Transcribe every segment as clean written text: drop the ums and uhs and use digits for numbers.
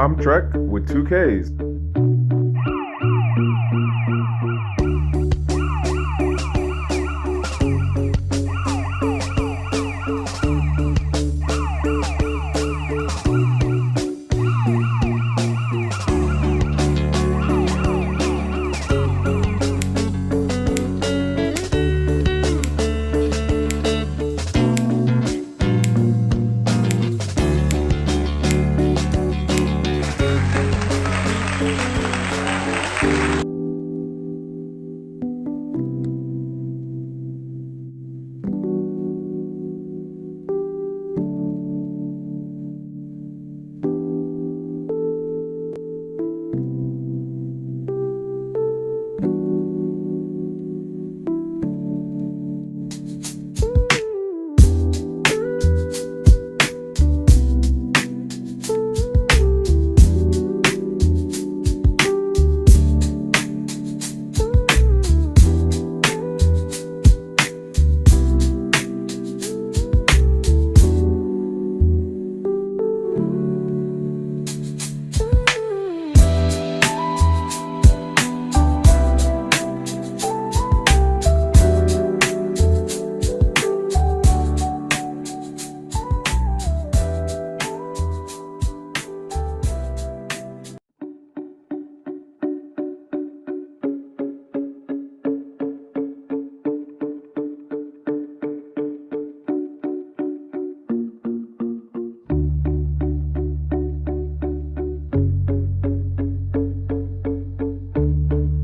I'm Trek with 2Ks.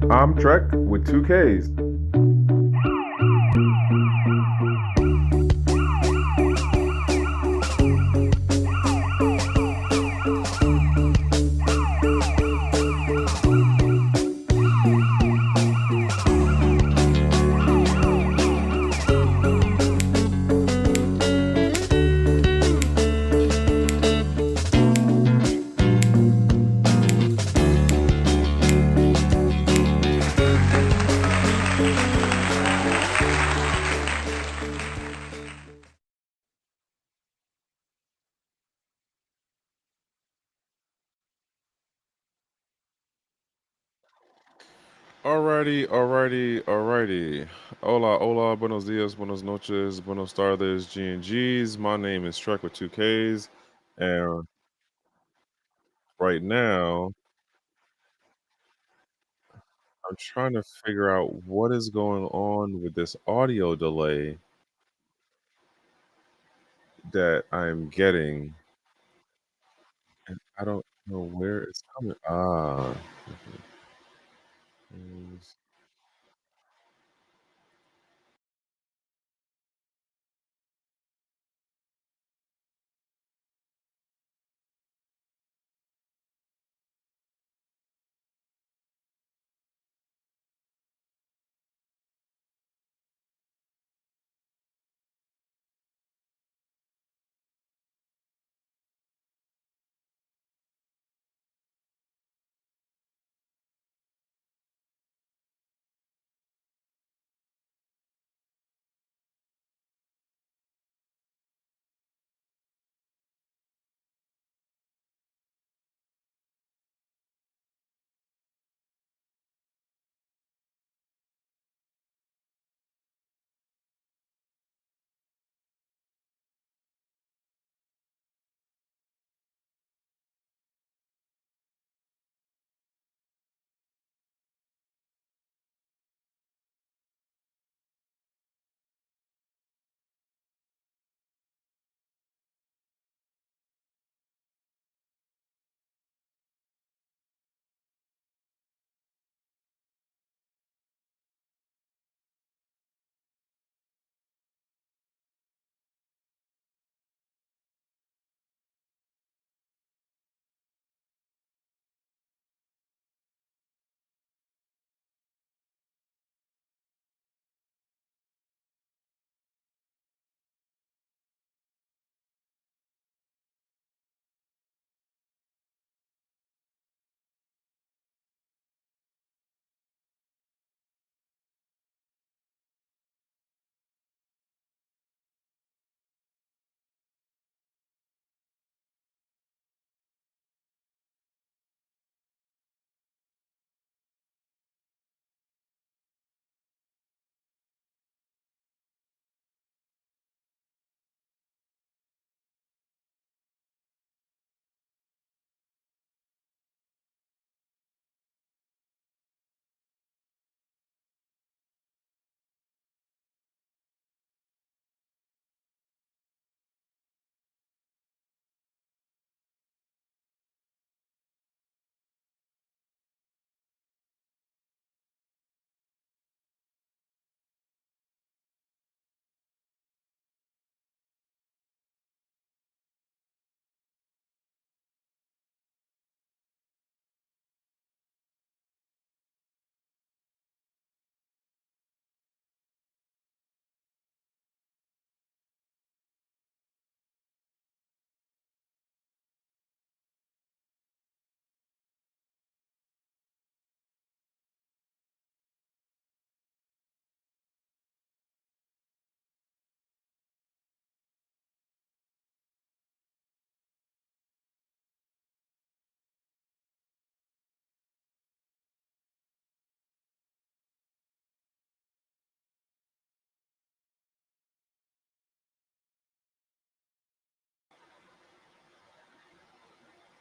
I'm Trek with 2Ks. Alrighty. Hola, buenos dias, buenos noches, buenos tardes, GnGs. My name is Trek with 2Ks, and right now I'm trying to figure out what is going on with this audio delay that I'm getting, and I don't know where it's coming. Is-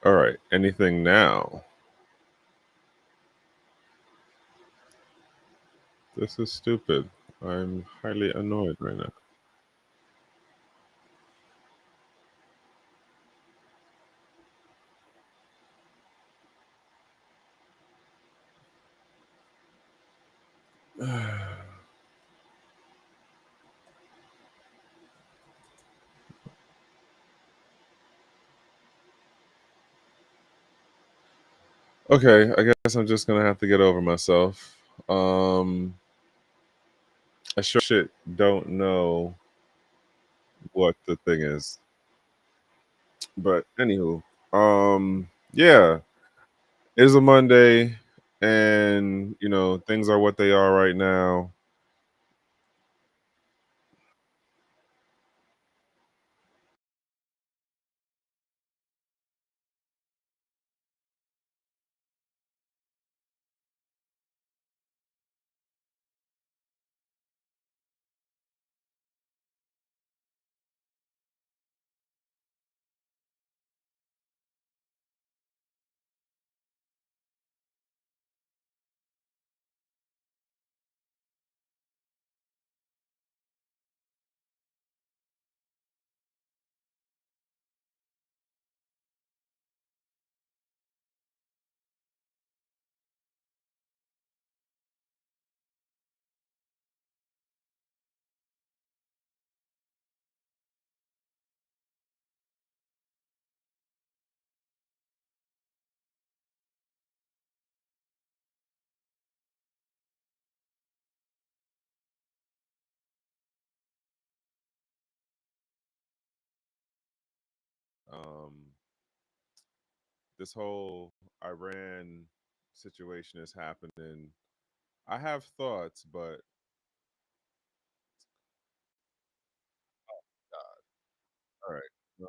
All right. Anything now? This is stupid. I'm highly annoyed right now. Okay, I guess I'm just gonna have to get over myself. I sure shit don't know what the thing is, but anywho, yeah, it's a Monday, and things are what they are right now. Um, this whole Iran situation is happening. I have thoughts, but all right. So,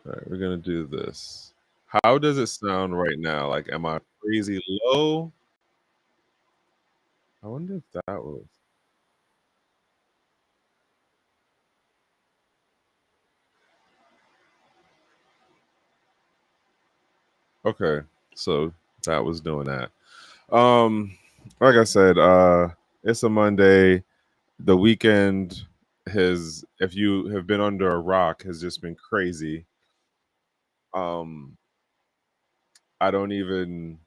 all right, we're gonna do this. How does it sound right now? Like, am I crazy low? I wonder if that was okay. So that was doing that. Um, like I said, it's a Monday. The weekend has, if you have been under a rock, has just been crazy. Um, I don't even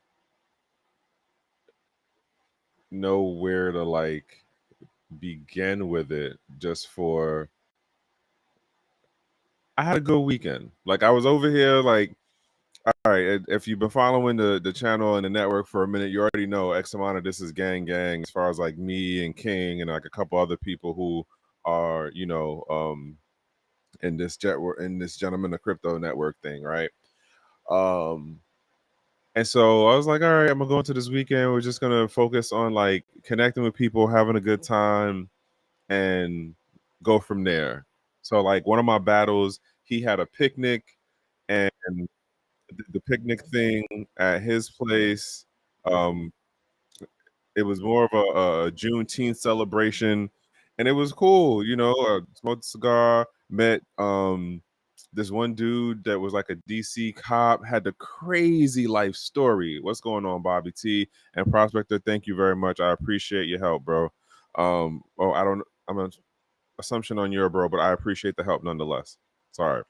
know where to like begin with it. Just for I had a good weekend. Like I was over here, like all right. If you've been following the channel and the network for a minute, you already know X amount of this is gang. As far as like me and King and like a couple other people who are in this gentleman the crypto network thing, right? Um, and so I was like, all right, I'm gonna go into this weekend. We're just gonna focus on like connecting with people, having a good time, and go from there. So like one of my battles, he had a picnic, and the picnic thing at his place. Um, it was more of a Juneteenth celebration, and it was cool. Smoked a cigar, met this one dude that was like a DC cop, had the crazy life story. What's going on, Bobby T and Prospector? Thank you very much. I appreciate your help, bro. Oh, I don't. I'm an assumption on your bro, but I appreciate the help nonetheless. Sorry.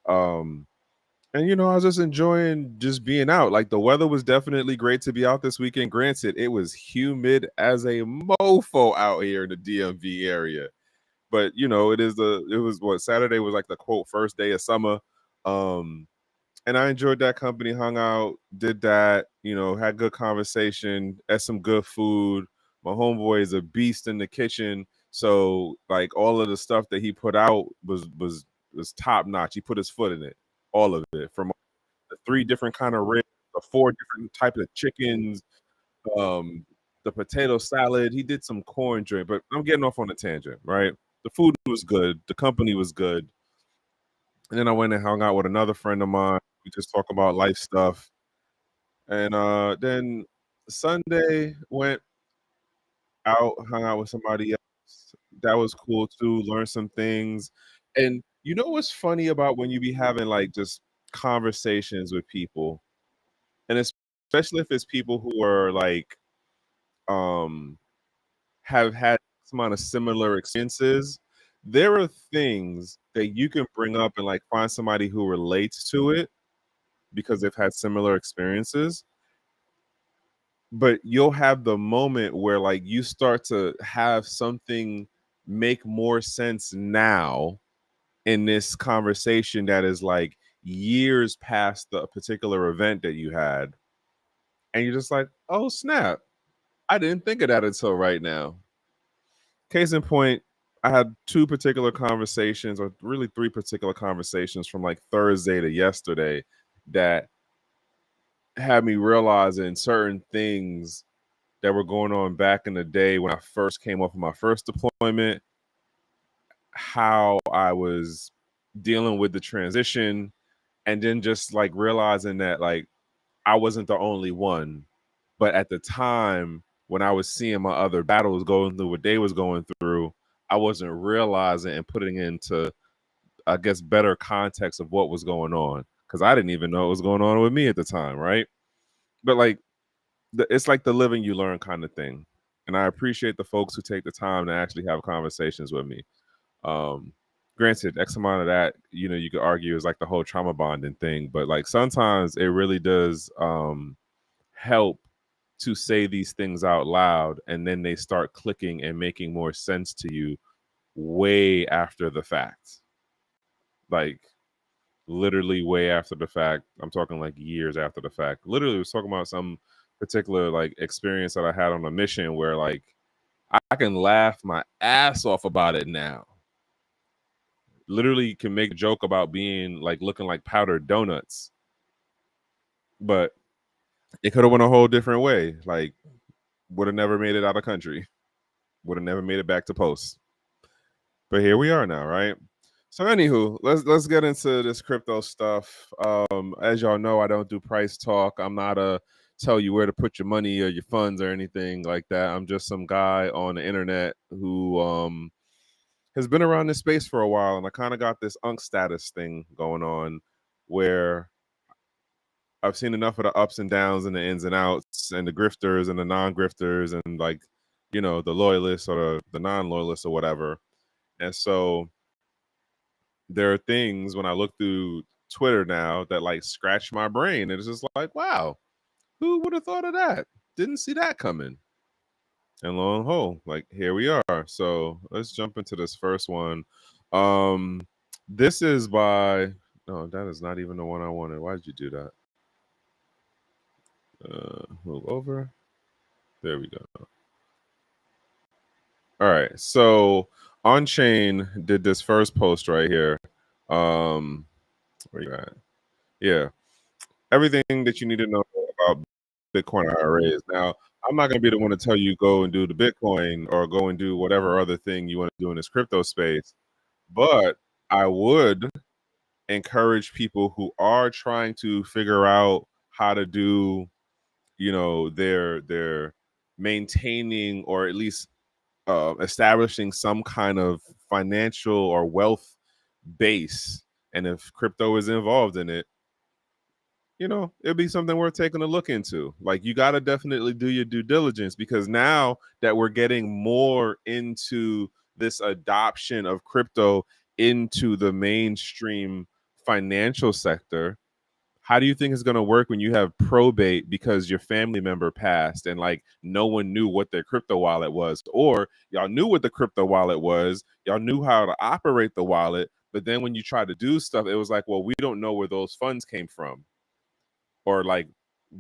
Um, and I was just enjoying just being out. Like the weather was definitely great to be out this weekend. Granted, it was humid as a mofo out here in the DMV area. But it was what Saturday was like the quote first day of summer. Um, and I enjoyed that company, hung out, did that, had good conversation, ate some good food. My homeboy is a beast in the kitchen. So like all of the stuff that he put out was top notch. He put his foot in it, all of it, from the three different kind of ribs, the four different types of chickens, um, the potato salad. He did some corn drink, but I'm getting off on a tangent, right? The food was good, the company was good, and then I went and hung out with another friend of mine. We just talk about life stuff, and then Sunday went out, hung out with somebody else. That was cool too. Learned some things, and You know what's funny about when you be having like just conversations with people, and especially if it's people who are like um have had some amount of similar experiences, there are things that you can bring up and like find somebody who relates to it because they've had similar experiences. But you'll have the moment where like you start to have something make more sense now in this conversation that is like years past the particular event that you had. And you're just like, oh snap, I didn't think of that until right now. Case in point, I had two particular conversations, or really three particular conversations from like Thursday to yesterday that had me realizing certain things that were going on back in the day when I first came off of my first deployment, how I was dealing with the transition, and then just like realizing that like I wasn't the only one. But at the time when I was seeing my other battles going through what they was going through, I wasn't realizing and putting into, I guess, better context of what was going on, because I didn't even know what was going on with me at the time, right? But like it's like the living you learn kind of thing, and I appreciate the folks who take the time to actually have conversations with me. um Granted, X amount of that, you know, you could argue is like the whole trauma bonding thing, but like sometimes it really does help to say these things out loud, and then they start clicking and making more sense to you way after the fact. Like literally way after the fact. I'm talking like years after the fact. Literally was talking about some particular like experience that I had on a mission where like I can laugh my ass off about it now. Literally can make a joke about being like looking like powdered donuts, but it could have went a whole different way. Like would have never made it out of country. Would have never made it back to post. But here we are now, right? So anywho, let's get into this crypto stuff. As y'all know, I don't do price talk. I'm not a tell you where to put your money or your funds or anything like that. I'm just some guy on the internet who has been around this space for a while, and I kind of got this unk status thing going on where I've seen enough of the ups and downs and the ins and outs and the grifters and the non-grifters and like, you know, the loyalists or the non-loyalists or whatever. And so there are things when I look through Twitter now that like scratch my brain. And it's just like, wow, who would have thought of that? Didn't see that coming. And lo and behold, like here we are. So let's jump into this first one. This is by, no, that is not even the one I wanted. Why did you do that? Move over. There we go. All right. So On Chain did this first post right here. Where you at? Yeah. Everything that you need to know about Bitcoin IRAs. Now, I'm not going to be the one to tell you go and do the Bitcoin or go and do whatever other thing you want to do in this crypto space, but I would encourage people who are trying to figure out how to do, you know, their maintaining or at least establishing some kind of financial or wealth base, and if crypto is involved in it, you know, it'd be something worth taking a look into. Like you got to definitely do your due diligence, because now that we're getting more into this adoption of crypto into the mainstream financial sector, how do you think it's going to work when you have probate because your family member passed and like no one knew what their crypto wallet was, or y'all knew what the crypto wallet was, y'all knew how to operate the wallet, but then when you try to do stuff, it was like, well, we don't know where those funds came from, or like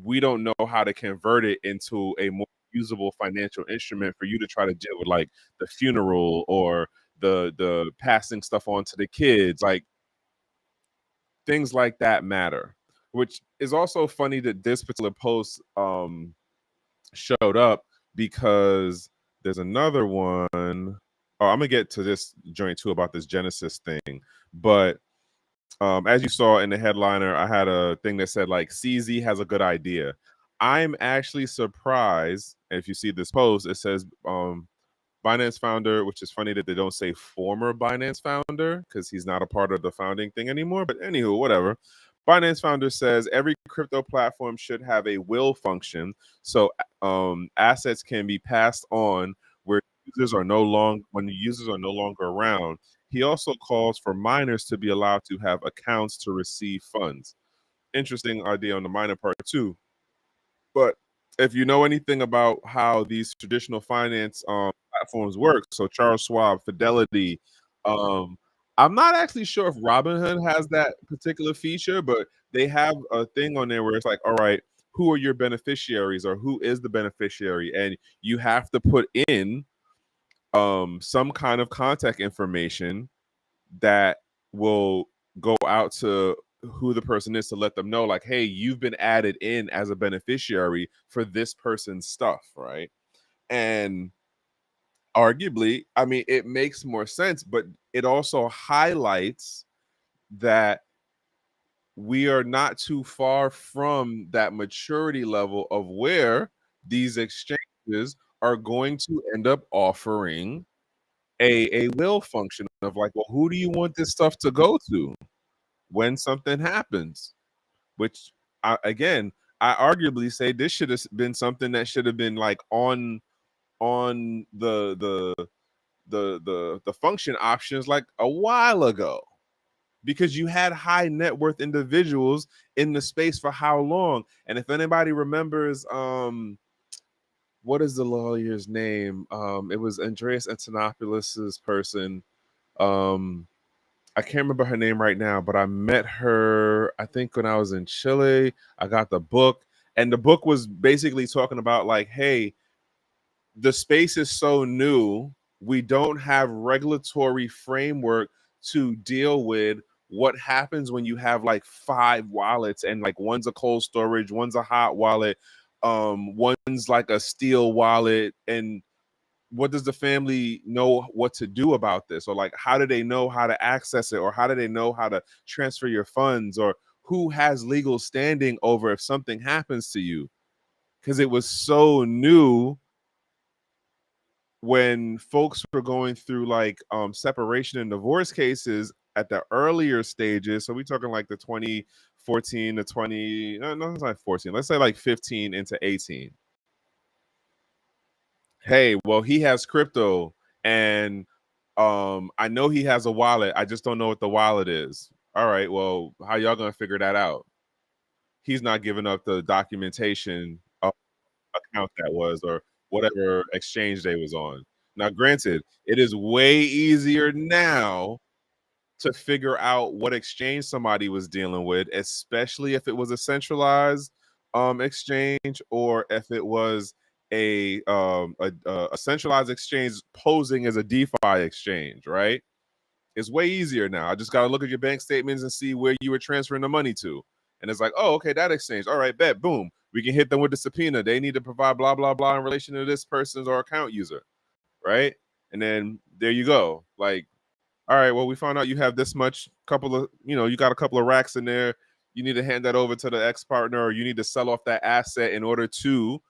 we don't know how to convert it into a more usable financial instrument for you to try to deal with like the funeral or the passing stuff on to the kids. Like things like that matter, which is also funny that this particular post showed up because there's another one. Oh, I'm gonna get to this joint too about this Genesis thing, but as you saw in the headliner, I had a thing that said like CZ has a good idea. I'm actually surprised. And if you see this post, it says Binance founder, which is funny that they don't say former Binance founder because he's not a part of the founding thing anymore. But anywho, whatever. Binance founder says every crypto platform should have a will function, so assets can be passed on where users are no long when the users are no longer around. He also calls for miners to be allowed to have accounts to receive funds. Interesting idea on the miner part too. But if you know anything about how these traditional finance platforms work, so Charles Schwab, Fidelity, I'm not actually sure if Robinhood has that particular feature, but they have a thing on there where it's like, all right, who are your beneficiaries or who is the beneficiary? And you have to put in some kind of contact information that will go out to who the person is to let them know, like, hey, you've been added in as a beneficiary for this person's stuff, right? And arguably, I mean, it makes more sense, but it also highlights that we are not too far from that maturity level of where these exchanges are going to end up offering a will function of like, well, who do you want this stuff to go to when something happens? Which again, I arguably say this should have been something that should have been like on the function options like a while ago, because you had high net worth individuals in the space for how long? And if anybody remembers, what is the lawyer's name? It was Andreas Antonopoulos' person. I can't remember her name right now, but I met her, I think, when I was in Chile. I got the book, and the book was basically talking about like, hey, the space is so new, we don't have regulatory framework to deal with what happens when you have like 5 wallets and like one's a cold storage, one's a hot wallet, one's like a steel wallet, and what does the family know what to do about this? Or like, how do they know how to access it? Or how do they know how to transfer your funds? Or who has legal standing over if something happens to you? Because it was so new when folks were going through like separation and divorce cases at the earlier stages. So we talking like the 2014 to 20, no, it's not 14. Let's say like 15 into 18. Hey, well, he has crypto, and I know he has a wallet. I just don't know what the wallet is. All right, well, how y'all gonna figure that out? He's not giving up the documentation of account that was, or whatever exchange they was on. Now, granted, it is way easier now to figure out what exchange somebody was dealing with, especially if it was a centralized exchange, or if it was a centralized exchange posing as a DeFi exchange, right? It's way easier now. I just got to look at your bank statements and see where you were transferring the money to. And it's like, oh, okay, that exchange. All right, bet, boom. We can hit them with the subpoena. They need to provide blah, blah, blah in relation to this person's or account user, right? And then there you go. Like, all right, well, we found out you have this much, couple of, you got a couple of racks in there. You need to hand that over to the ex-partner, or you need to sell off that asset in order to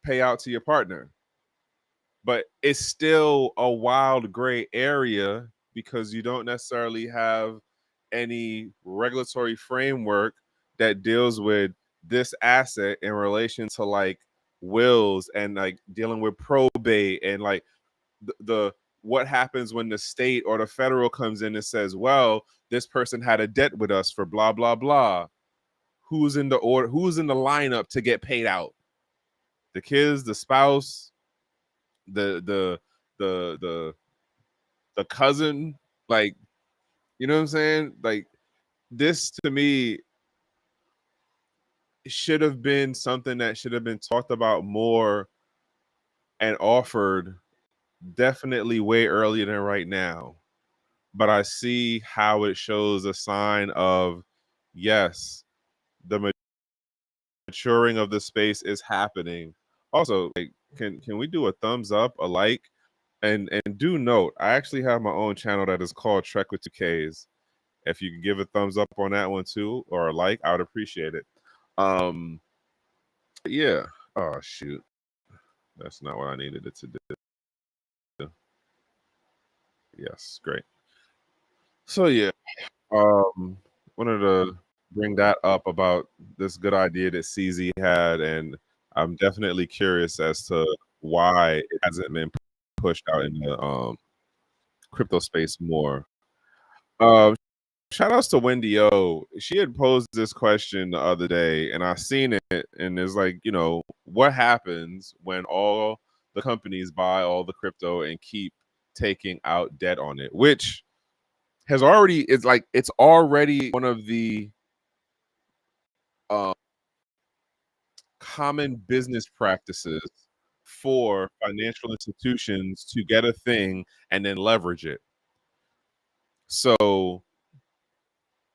pay out to your partner. But it's still a wild gray area because you don't necessarily have any regulatory framework that deals with this asset in relation to like wills and like dealing with probate and like the what happens when the state or the federal comes in and says, well, this person had a debt with us for blah blah blah. Who's in the order? Who's in the lineup to get paid out? The kids, the spouse, the the the the cousin, like, you know what I'm saying? Like, this to me should have been something that should have been talked about more and offered definitely way earlier than right now. But I see how it shows a sign of, yes, the maturing of the space is happening. Also, like, can we do a thumbs up, a like, and do note, I actually have my own channel that is called Trek with 2Ks. If you can give a thumbs up on that one too, or a like, I would appreciate it. Yeah. Oh shoot, that's not what I needed it to do. Yes, great. So yeah, um, wanted to bring that up about this good idea that CZ had, and I'm definitely curious as to why it hasn't been pushed out in the crypto space more. Um, Shout outs to Wendy O. She had posed this question the other day, and I seen it, and it's like, what happens when all the companies buy all the crypto and keep taking out debt on it, which it's already one of the uh, common business practices for financial institutions to get a thing and then leverage it. So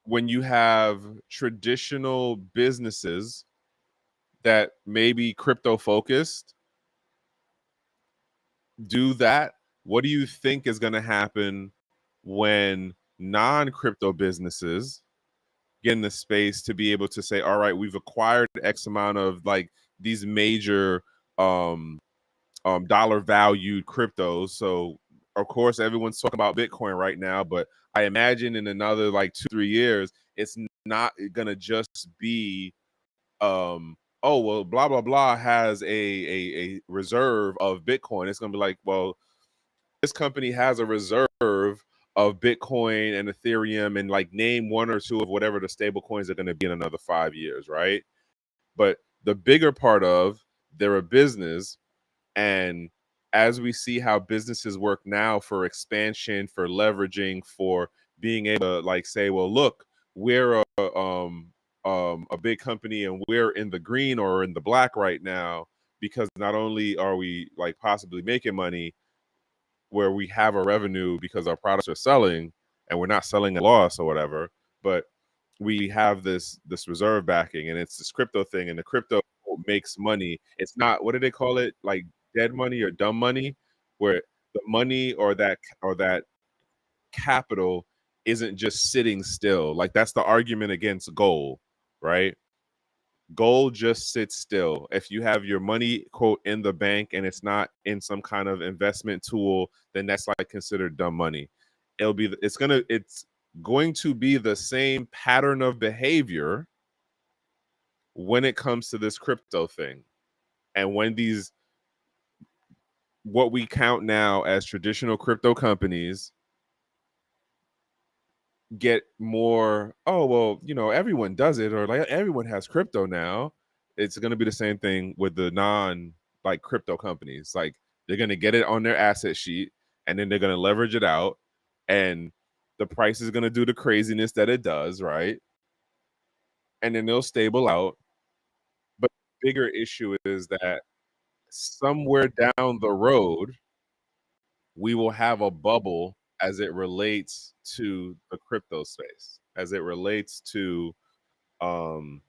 when you have traditional businesses that may be crypto focused do that, what do you think is going to happen when non-crypto businesses get in the space to be able to say, all right, we've acquired X amount of like these major um dollar valued cryptos. So of course everyone's talking about Bitcoin right now, but I imagine in another like 2-3 years, it's not gonna just be oh well, blah blah blah has a reserve of Bitcoin. It's gonna be like, well, this company has a reserve of Bitcoin and Ethereum, and like name one or two of whatever the stable coins are going to be in another 5 years, right? But the bigger part of they're a business, and as we see how businesses work now for expansion, for leveraging, for being able to like say, well, look, we're a big company and we're in the green or in the black right now because not only are we like possibly making money where we have a revenue because our products are selling and we're not selling at loss or whatever, but we have this reserve backing and it's this crypto thing and the crypto makes money. It's not, what do they call it, like dead money or dumb money, where the money or that capital isn't just sitting still. Like that's the argument against gold, right? Gold just sits still. If you have your money quote in the bank and it's not in some kind of investment tool, then that's like considered dumb money. It's going to be the same pattern of behavior when it comes to this crypto thing. And when these what we count now as traditional crypto companies get more, oh well, everyone does it, or like everyone has crypto now, it's going to be the same thing with the non like crypto companies. Like they're going to get it on their asset sheet and then they're going to leverage it out, and the price is going to do the craziness that it does, right? And then they'll stable out. But the bigger issue is that somewhere down the road we will have a bubble as it relates to the crypto space, as it relates to um,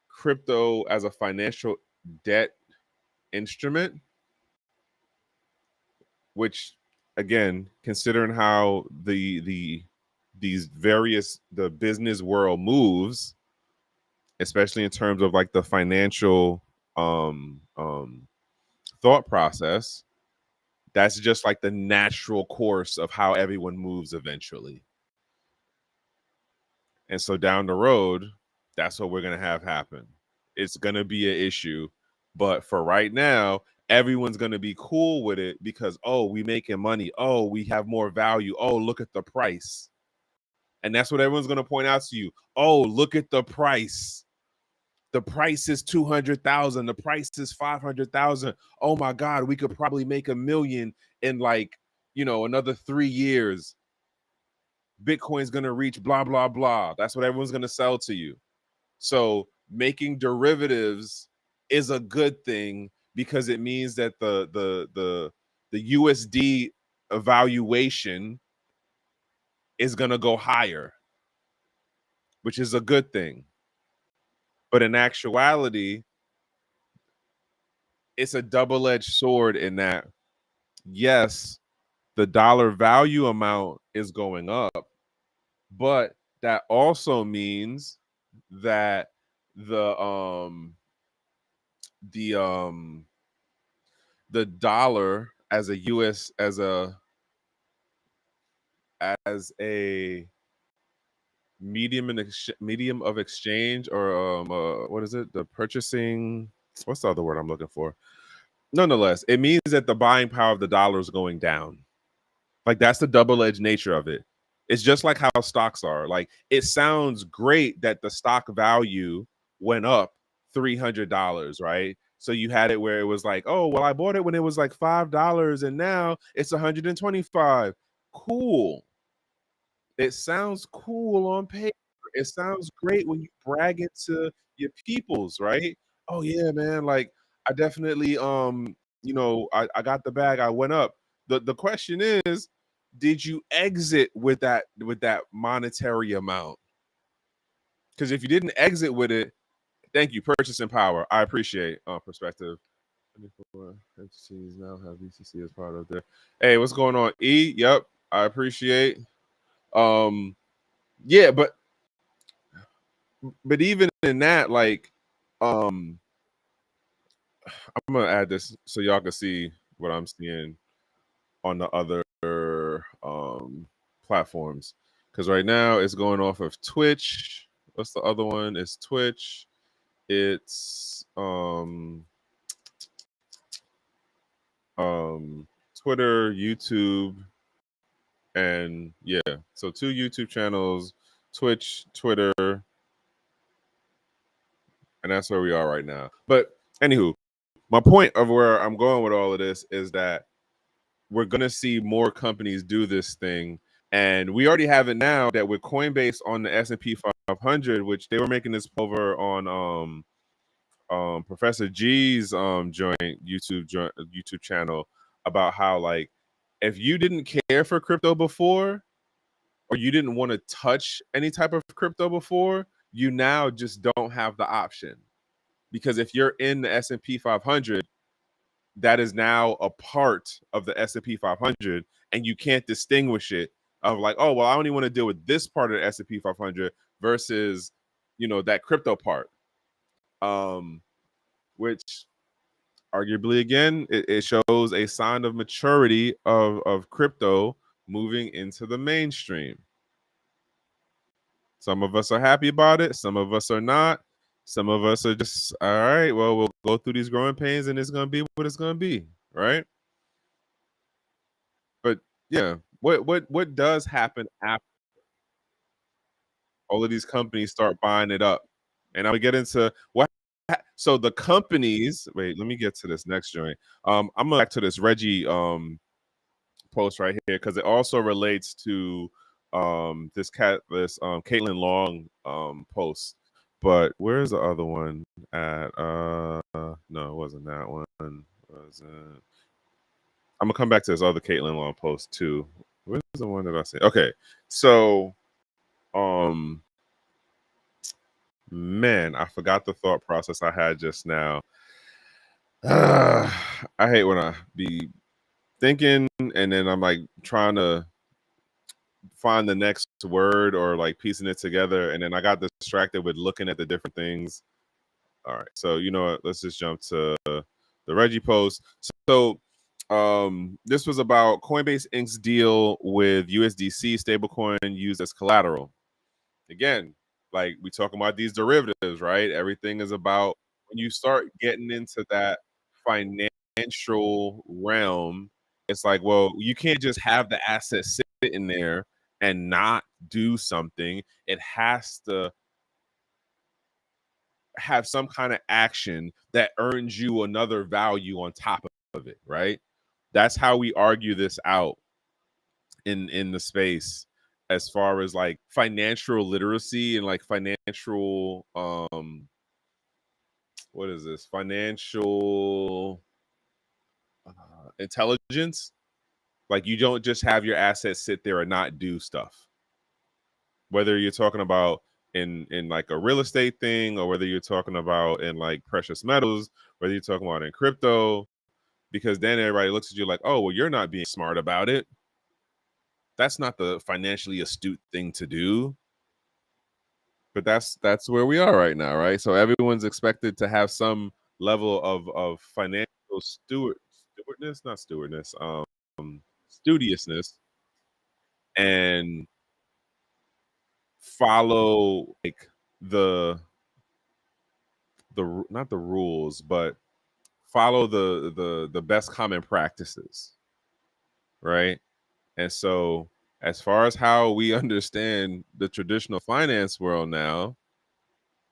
crypto as a financial debt instrument, which again, considering how the business world moves, especially in terms of like the financial um, um, thought process, that's just like the natural course of how everyone moves eventually. And so down the road, that's what we're going to have happen. It's going to be an issue. But for right now, everyone's going to be cool with it because, oh, we making money. Oh, we have more value. Oh, look at the price. And that's what everyone's going to point out to you. Oh, look at the price. The price is 200,000. The price is 500,000. Oh my God, we could probably make 1 million in like, another 3 years. Bitcoin's going to reach blah, blah, blah. That's what everyone's going to sell to you. So making derivatives is a good thing because it means that the USD evaluation is going to go higher, which is a good thing. But in actuality, it's a double-edged sword in that, yes, the dollar value amount is going up, but that also means that the um the um the dollar as a as a medium of exchange, or what is it? The purchasing. What's the other word I'm looking for? Nonetheless, it means that the buying power of the dollar is going down. Like, that's the double-edged nature of it. It's just like how stocks are. Like, it sounds great that the stock value went up $300, right? So you had it where it was like, oh, well, I bought it when it was like $5 and now it's 125. Cool. It sounds cool on paper. It sounds great when you brag it to your peoples, right? Oh yeah, man. Like, I definitely I got the bag, I went up. The question is, did you exit with that monetary amount? Because if you didn't exit with it, thank you, purchasing power. I appreciate perspective. 24 entities now have BTC as part of their. Hey, what's going on? E, yep, I appreciate. Um, yeah, but even in that, like, I'm gonna add this so y'all can see what I'm seeing on the other platforms. Because right now it's going off of Twitch. What's the other one? It's Twitch. It's Twitter, YouTube, and yeah. So 2 YouTube channels, Twitch, Twitter, and that's where we are right now. But anywho, my point of where I'm going with all of this is that we're going to see more companies do this thing, and we already have it now that with Coinbase on the S&P 500, which they were making this over on Professor G's joint YouTube channel, about how, like, if you didn't care for crypto before, or you didn't want to touch any type of crypto before, you now just don't have the option, because if you're in the S&P 500, that is now a part of the S&P 500, and you can't distinguish it of like, oh, well, I only want to deal with this part of the S&P 500 versus, that crypto part, which arguably, again, it shows a sign of maturity of crypto moving into the mainstream. Some of us are happy about it. Some of us are not. Some of us are just, all right, well, we'll go through these growing pains and it's going to be what it's going to be, right? But yeah, what does happen after all of these companies start buying it up? And I'm gonna get into what. So the companies. Wait, let me get to this next joint. I'm gonna back to this Reggie post right here, because it also relates to this Caitlin Long post. But where's the other one at? No, it wasn't that one. Was it? I'm gonna come back to this other Caitlin Long post too. Where's the one that I say? Okay, so man, I forgot the thought process I had just now. I hate when I be thinking and then I'm like trying to find the next word or like piecing it together, and then I got distracted with looking at the different things. All right, so you know what? Let's just jump to the Reggie post. So this was about Coinbase Inc.'s deal with USDC stablecoin used as collateral. Again, like, we talking about these derivatives, right? Everything is about, when you start getting into that financial realm, it's like, well, you can't just have the asset sitting there and not do something. It has to have some kind of action that earns you another value on top of it, right? That's how we argue this out in the space, as far as like financial literacy and like financial what is this, financial intelligence. Like, you don't just have your assets sit there and not do stuff, whether you're talking about in like a real estate thing, or whether you're talking about in like precious metals, whether you're talking about in crypto, because then everybody looks at you like, oh, well, you're not being smart about it. That's not the financially astute thing to do. But that's where we are right now, right? So everyone's expected to have some level of financial stewardness, not stewardness, studiousness. and follow like the not the rules, but follow the best common practices, right? And so, as far as how we understand the traditional finance world now,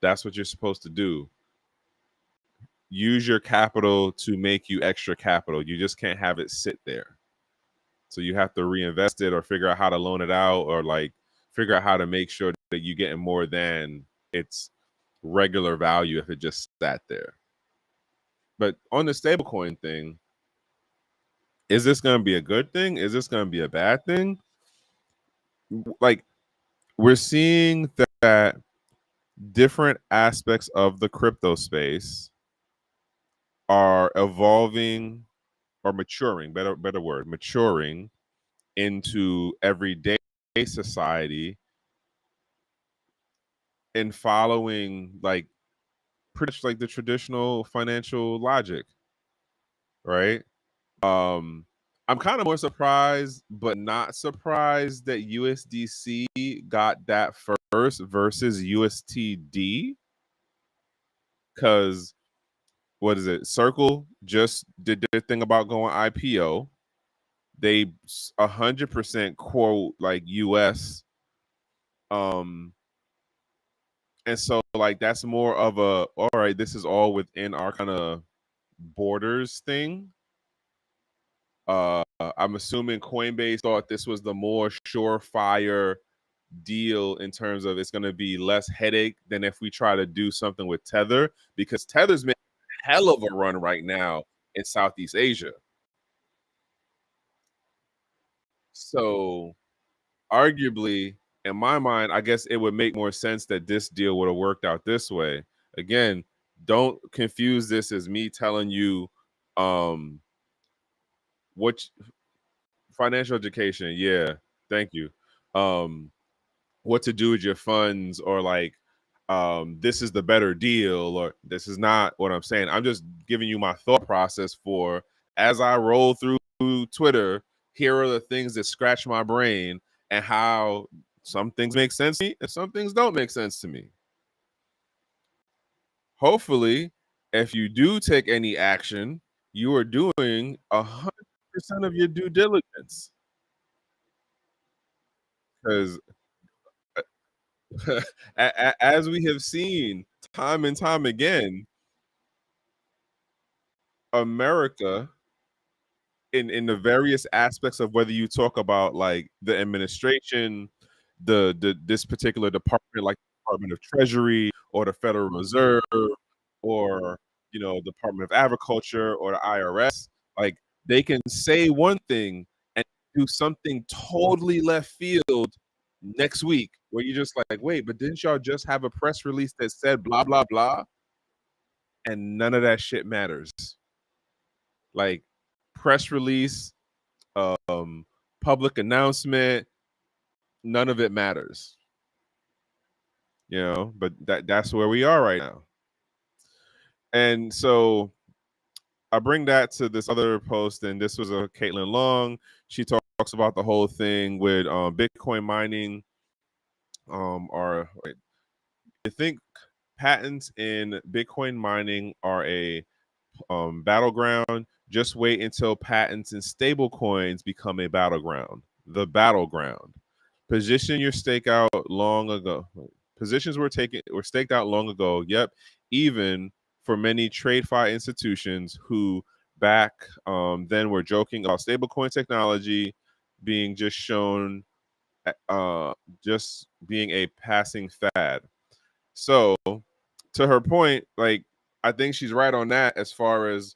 that's what you're supposed to do. Use your capital to make you extra capital. You just can't have it sit there. So you have to reinvest it or figure out how to loan it out or like figure out how to make sure that you getting more than its regular value if it just sat there. But on the stablecoin thing, is this going to be a good thing? Is this going to be a bad thing? Like we're seeing that different aspects of the crypto space are evolving or maturing, better word, maturing into everyday society and following like pretty much like the traditional financial logic, right? Um I'm kind of more surprised, but not surprised that USDC got that first versus USTD because what is it? Circle just did their thing about going IPO. They 100% quote like US, um, and so like that's more of a all right. This is all within our kind of borders thing. I'm assuming Coinbase thought this was the more surefire deal in terms of it's going to be less headache than if we try to do something with Tether because Tether's making a hell of a run right now in Southeast Asia. So arguably, in my mind, I guess it would make more sense that this deal would have worked out this way. Again, don't confuse this as me telling you um what financial education, yeah, thank you. Um what to do with your funds or like this is the better deal or this is not what I'm saying. I'm just giving you my thought process for as I roll through Twitter, here are the things that scratch my brain and how some things make sense to me and some things don't make sense to me. Hopefully, if you do take any action, you are doing 100% of your due diligence because as we have seen time and time again, America in the various aspects of whether you talk about like the administration, the this particular department, like the Department of Treasury or the Federal Reserve, or Department of Agriculture or the IRS, like they can say one thing and do something totally left field next week where you're just like, wait, but didn't y'all just have a press release that said blah blah blah? And none of that shit matters. Like press release, public announcement, none of it matters. But that's where we are right now. And so I bring that to this other post, and this was a Caitlin Long. She talks about the whole thing with Bitcoin mining. I think patents in Bitcoin mining are a battleground. Just wait until patents in stable coins become a battleground. The battleground. Position your stake out long ago. Positions were staked out long ago. Yep. Even for many TradeFi institutions who back then were joking about stablecoin technology being just being a passing fad. So to her point, like I think she's right on that as far as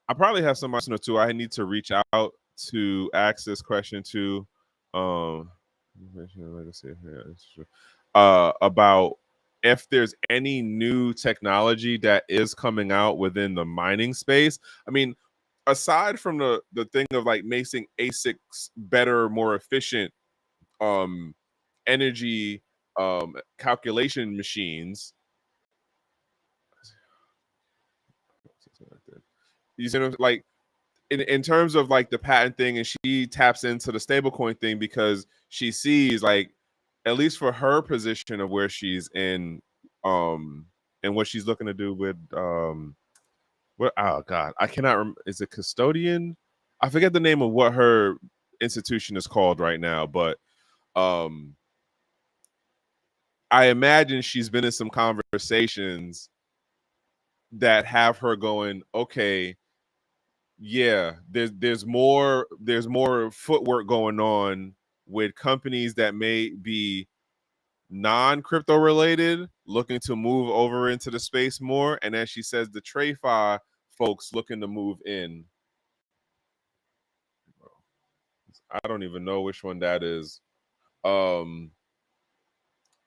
I probably have some listener too. I need to reach out to ask this question to about if there's any new technology that is coming out within the mining space. I mean, aside from the thing of like making ASICs better, more efficient, um, energy calculation machines. You see, like in terms of like the patent thing, and she taps into the stablecoin thing because she sees like, at least for her position of where she's in, and what she's looking to do with what, oh god, I cannot is it custodian? I forget the name of what her institution is called right now, but um I imagine she's been in some conversations that have her going, okay, yeah, there's more footwork going on with companies that may be non-crypto related looking to move over into the space more, and as she says, the TradFi folks looking to move in. I don't even know which one that is. um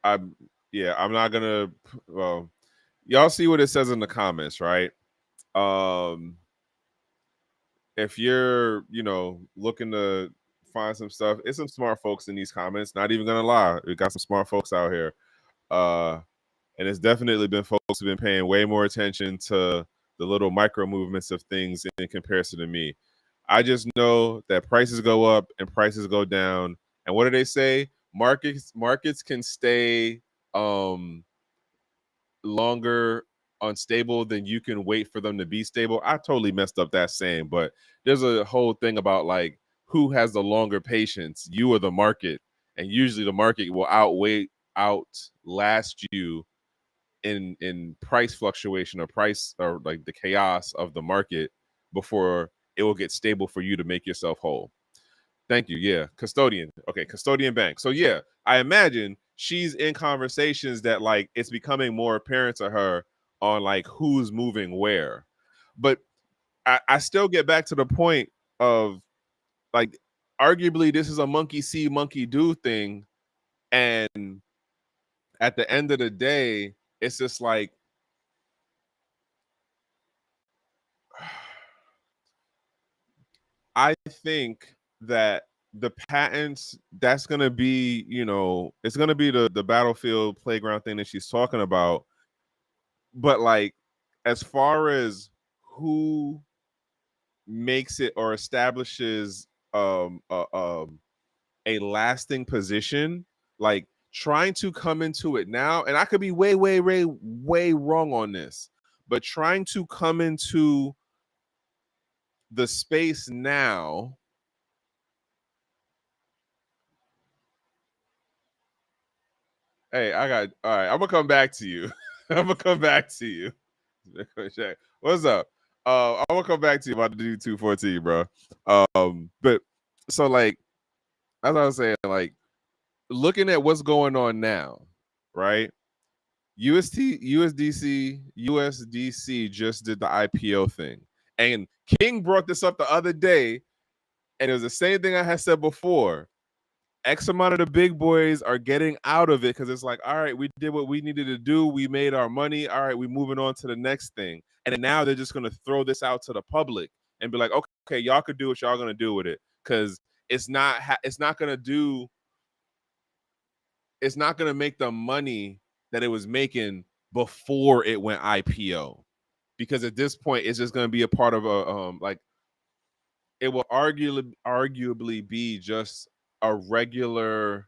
I'm Yeah, I'm not gonna, well, y'all see what it says in the comments, right? um if you're, looking to find some stuff, it's some smart folks in these comments. Not even gonna lie, we got some smart folks out here. Uh, and it's definitely been folks who've been paying way more attention to the little micro movements of things in comparison to me. I just know that prices go up and prices go down. And what do they say? Markets can stay longer unstable than you can wait for them to be stable. I totally messed up that saying, but there's a whole thing about like who has the longer patience, you or the market. And usually the market will outlast you in price fluctuation or price or like the chaos of the market before it will get stable for you to make yourself whole. Thank you. Yeah. Custodian. Okay. Custodian bank. So, yeah, I imagine she's in conversations that like it's becoming more apparent to her on like who's moving where. But I still get back to the point of like, arguably, this is a monkey see, monkey do thing. And at the end of the day, it's just like, I think that the patents, that's going to be, it's going to be the battlefield playground thing that she's talking about. But like, as far as who makes it or establishes a lasting position, like trying to come into it now, and I could be way, way, way, way wrong on this, but trying to come into the space now. Hey, I got, all right. I'm gonna come back to you. I'm gonna come back to you. What's up? I'm gonna come back to you about the D214, bro. But so like, as I was saying, like looking at what's going on now, right? USDC just did the IPO thing, and King brought this up the other day, and it was the same thing I had said before. X amount of the big boys are getting out of it because it's like, all right, we did what we needed to do. We made our money. All right, we're moving on to the next thing. And then now they're just going to throw this out to the public and be like, okay, y'all could do what y'all going to do with it because it's not going to make the money that it was making before it went IPO. Because at this point, it's just going to be a part of a like it will arguably be just a regular,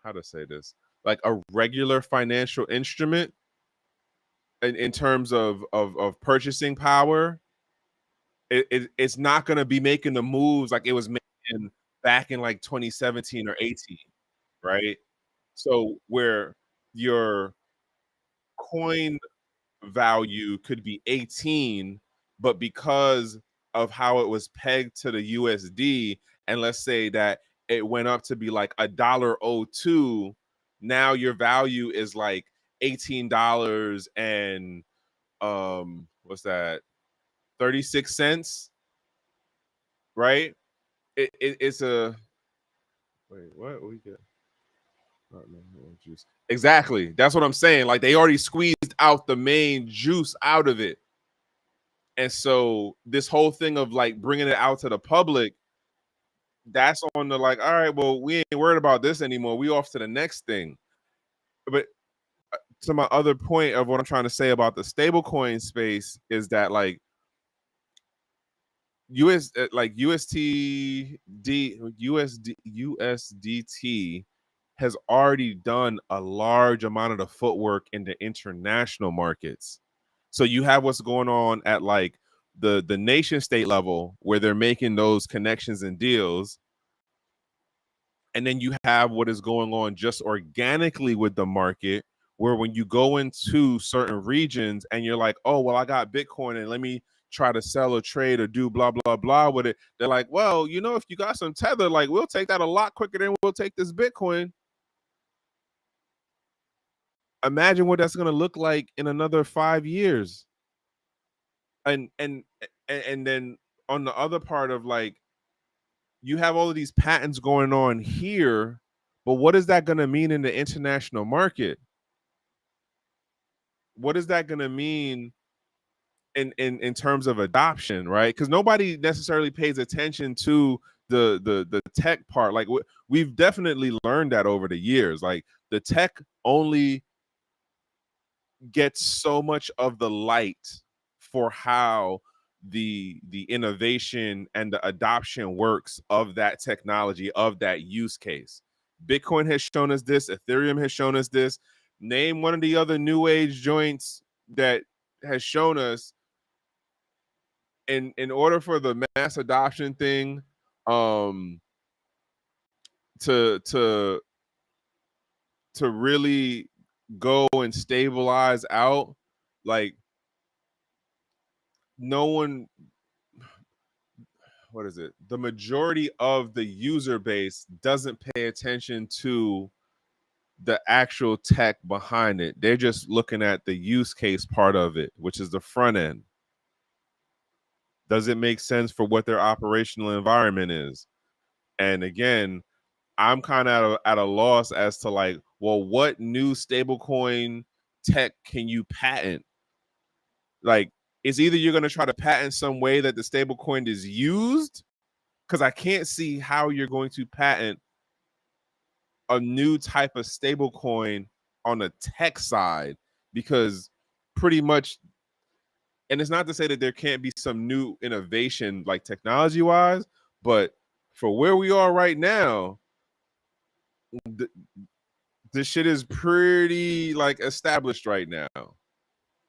how to say this, like a regular financial instrument in terms of purchasing power. It's not going to be making the moves like it was making back in like 2017 or 18, right? So where your coin value could be 18, but because of how it was pegged to the USD, and let's say that it went up to be like $1.02, now your value is like $18 and what's that, 36 cents, right? It's a, wait, what we get? Juice. Exactly. That's what I'm saying. Like they already squeezed out the main juice out of it. And so this whole thing of like bringing it out to the public, that's on the like, all right, well, we ain't worried about this anymore. We off to the next thing. But to my other point of what I'm trying to say about the stablecoin space is that like like USDT has already done a large amount of the footwork in the international markets. So you have what's going on at like the nation state level where they're making those connections and deals, and then you have what is going on just organically with the market, where when you go into certain regions and you're like, oh, well, I got Bitcoin and let me try to sell or trade or do blah, blah, blah with it. They're like, well, if you got some tether, like we'll take that a lot quicker than we'll take this Bitcoin. Imagine what that's going to look like in another 5 years. And then on the other part of like, you have all of these patents going on here, but what is that going to mean in the international market? What is that going to mean in terms of adoption, right? Because nobody necessarily pays attention to the tech part. Like we've definitely learned that over the years. Like the tech only gets so much of the light for how the innovation and the adoption works of that technology, of that use case. Bitcoin has shown us this, Ethereum has shown us this. Name one of the other new age joints that has shown us in order for the mass adoption thing um to to to really go and stabilize out. Like no one, what is it, the majority of the user base doesn't pay attention to the actual tech behind it. They're just looking at the use case part of it, which is the front end. Does it make sense for what their operational environment is? And again, I'm kind of at a loss as to like, well, what new stablecoin tech can you patent? Like, it's either you're going to try to patent some way that the stablecoin is used, because I can't see how you're going to patent a new type of stablecoin on the tech side, because pretty much, and it's not to say that there can't be some new innovation like technology wise, but for where we are right now, this shit is pretty like established right now.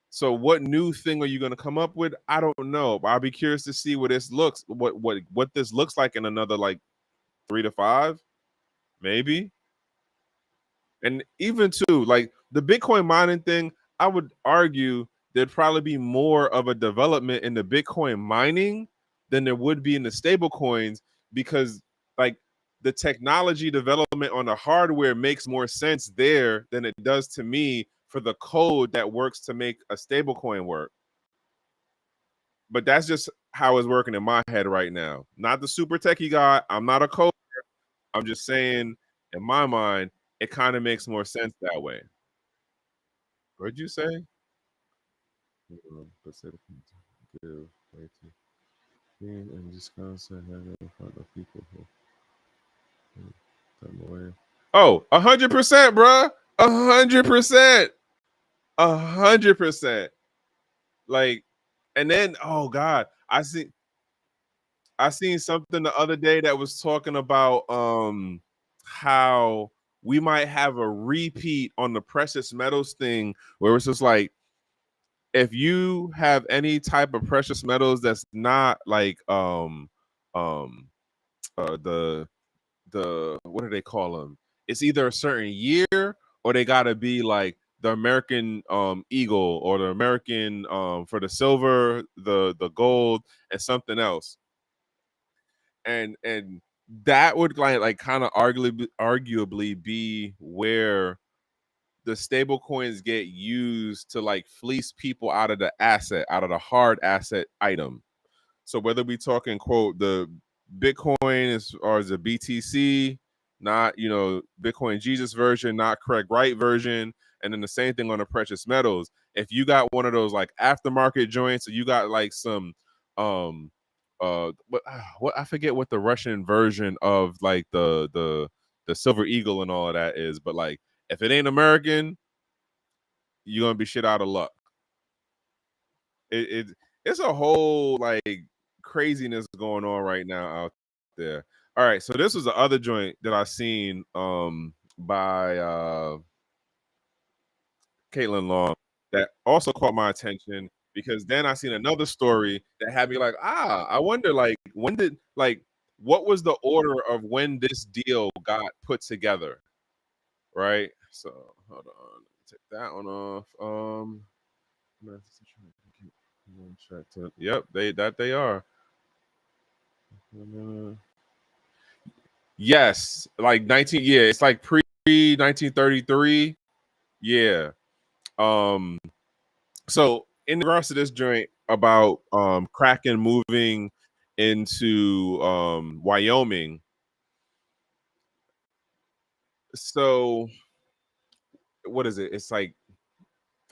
So what new thing are you going to come up with? I don't know. But I'll be curious to see what this looks like in another like 3 to 5, maybe. And even too, like the Bitcoin mining thing, I would argue there'd probably be more of a development in the Bitcoin mining than there would be in the stable coins, because like the technology development on the hardware makes more sense there than it does to me for the code that works to make a stable coin work. But that's just how it's working in my head right now. Not the super techie guy. I'm not a coder. I'm just saying, in my mind, it kind of makes more sense that way. What'd you say? Give way to being in Wisconsin, having in front of people who come away. Oh, 100%, bro. 100%. 100%. Like, and then, oh God, I seen something the other day that was talking about how we might have a repeat on the precious metals thing, where it's just like, if you have any type of precious metals that's not like um the what do they call them? It's either a certain year, or they gotta be like the American eagle, or the American for the silver, the gold, and something else. And that would like kind of arguably be where the stable coins get used to like fleece people out of the asset, out of the hard asset item. So whether we talking quote the Bitcoin is or is a BTC, not Bitcoin Jesus version, not correct right version, and then the same thing on the precious metals. If you got one of those like aftermarket joints, or you got like some what I forget what the Russian version of like the Silver Eagle and all of that is, but like if it ain't American, you're gonna be shit out of luck. It's a whole like craziness going on right now out there. All right, so this was the other joint that I seen by Caitlin Long that also caught my attention because then I seen another story that had me like, I wonder like when did like what was the order of when this deal got put together, right? So hold on, take that one off. Yep, they are. Yes, like 19. Yeah, it's like pre 1933. Yeah. Um. So in regards to this joint about Kraken moving into Wyoming, so what is it? It's like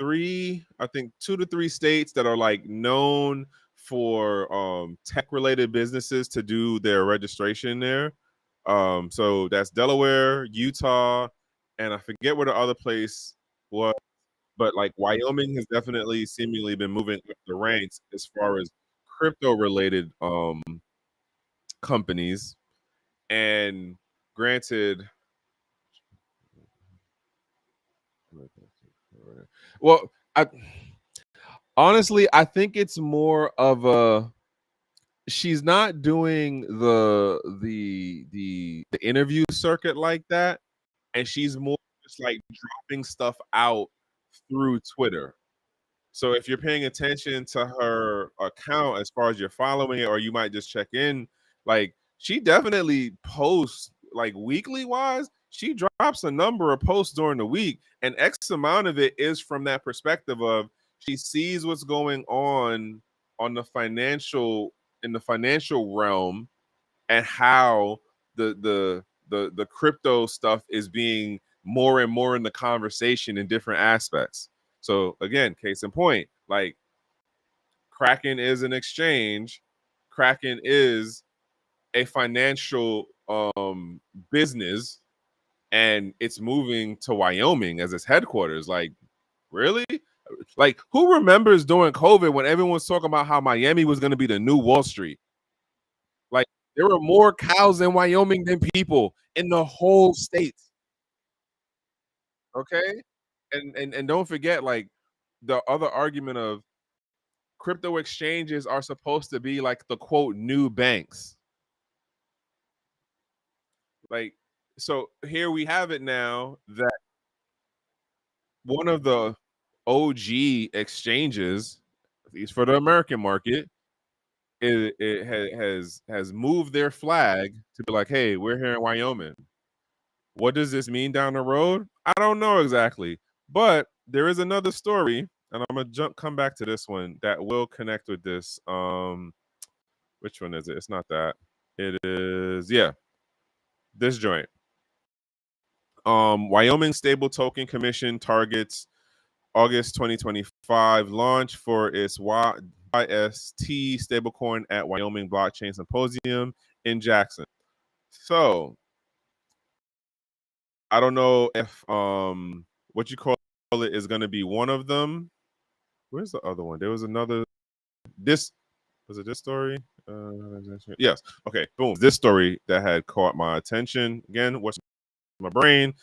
I think 2 to 3 states that are like known for tech related businesses to do their registration there. So that's Delaware, Utah, and I forget where the other place was, but like Wyoming has definitely seemingly been moving up the ranks as far as crypto related companies. And granted, well, I honestly I think it's more of a she's not doing the interview circuit like that, and she's more just like dropping stuff out through Twitter. So if you're paying attention to her account as far as you're following it, or you might just check in, like she definitely posts like weekly wise. She drops a number of posts during the week, and X amount of it is from that perspective of she sees what's going on the financial in the financial realm and how the crypto stuff is being more and more in the conversation in different aspects. So again, case in point, like Kraken is an exchange, Kraken is a financial business, and it's moving to Wyoming as its headquarters. Like, really? Like, who remembers during COVID when everyone was talking about how Miami was going to be the new Wall Street? Like, there were more cows in Wyoming than people in the whole state. Okay, and don't forget, like the other argument of crypto exchanges are supposed to be like the quote new banks. Like, so here we have it now that one of the OG exchanges, at least for the American market, has moved their flag to be like, hey, we're here in Wyoming. What does this mean down the road? I don't know exactly, but there is another story, and I'm gonna come back to this one that will connect with this. Which one is it? It's not that. It is this joint. Wyoming Stable Token Commission targets August 2025 launch for its YST stablecoin at Wyoming Blockchain Symposium in Jackson. So I don't know if what you call it is going to be one of them. Where's the other one? There was another. This was it. This story. Yes. Okay. Boom. This story that had caught my attention. Again, what's my brain?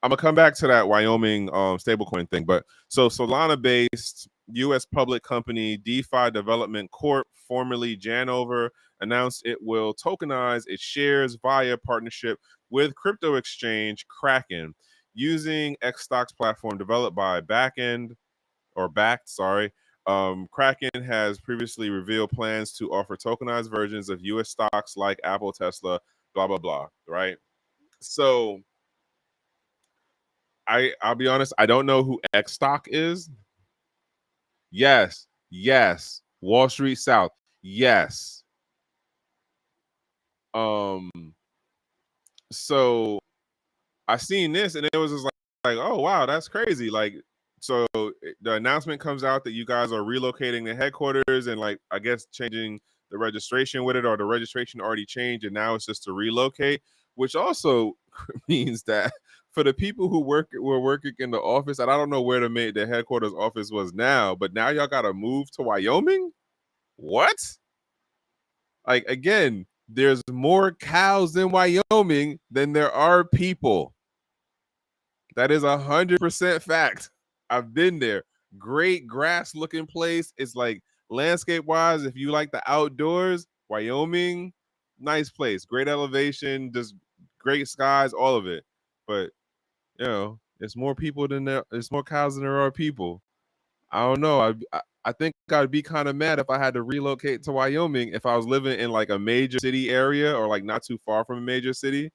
I'm gonna come back to that Wyoming stablecoin thing, but so Solana-based U.S. public company DeFi Development Corp, formerly Janover, announced it will tokenize its shares via partnership with crypto exchange Kraken, using Xstock's platform developed by Backed. Kraken has previously revealed plans to offer tokenized versions of U.S. stocks like Apple, Tesla, blah blah blah. Right. So I'll be honest, I don't know who X stock is. Yes, yes. Wall Street South. Yes. Um so I seen this and it was just like, oh wow, that's crazy. Like so the announcement comes out that you guys are relocating the headquarters and like I guess changing the registration with it, or the registration already changed and now it's just to relocate, which also means that for the people who were working in the office, and I don't know where the headquarters office was now, but now y'all gotta move to Wyoming? What? Like again, there's more cows in Wyoming than there are people. That is 100% fact. I've been there. Great grass looking place. It's like landscape wise, if you like the outdoors, Wyoming, nice place. Great elevation, just great skies, all of it. But it's more people than there. It's more cows than there are people. I don't know. I think I'd be kind of mad if I had to relocate to Wyoming if I was living in like a major city area or like not too far from a major city.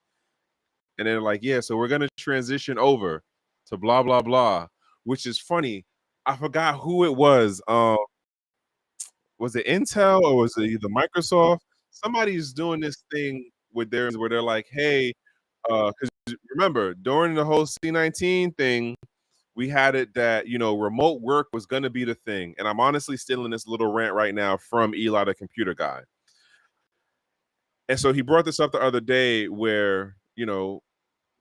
And they're like, yeah, so we're gonna transition over to blah blah blah, which is funny. I forgot who it was it Intel or was it either Microsoft? Somebody's doing this thing with theirs where they're like, hey, because remember during the whole C19 thing, we had it that remote work was gonna be the thing. And I'm honestly still in this little rant right now from Eli, the computer guy. And so he brought this up the other day where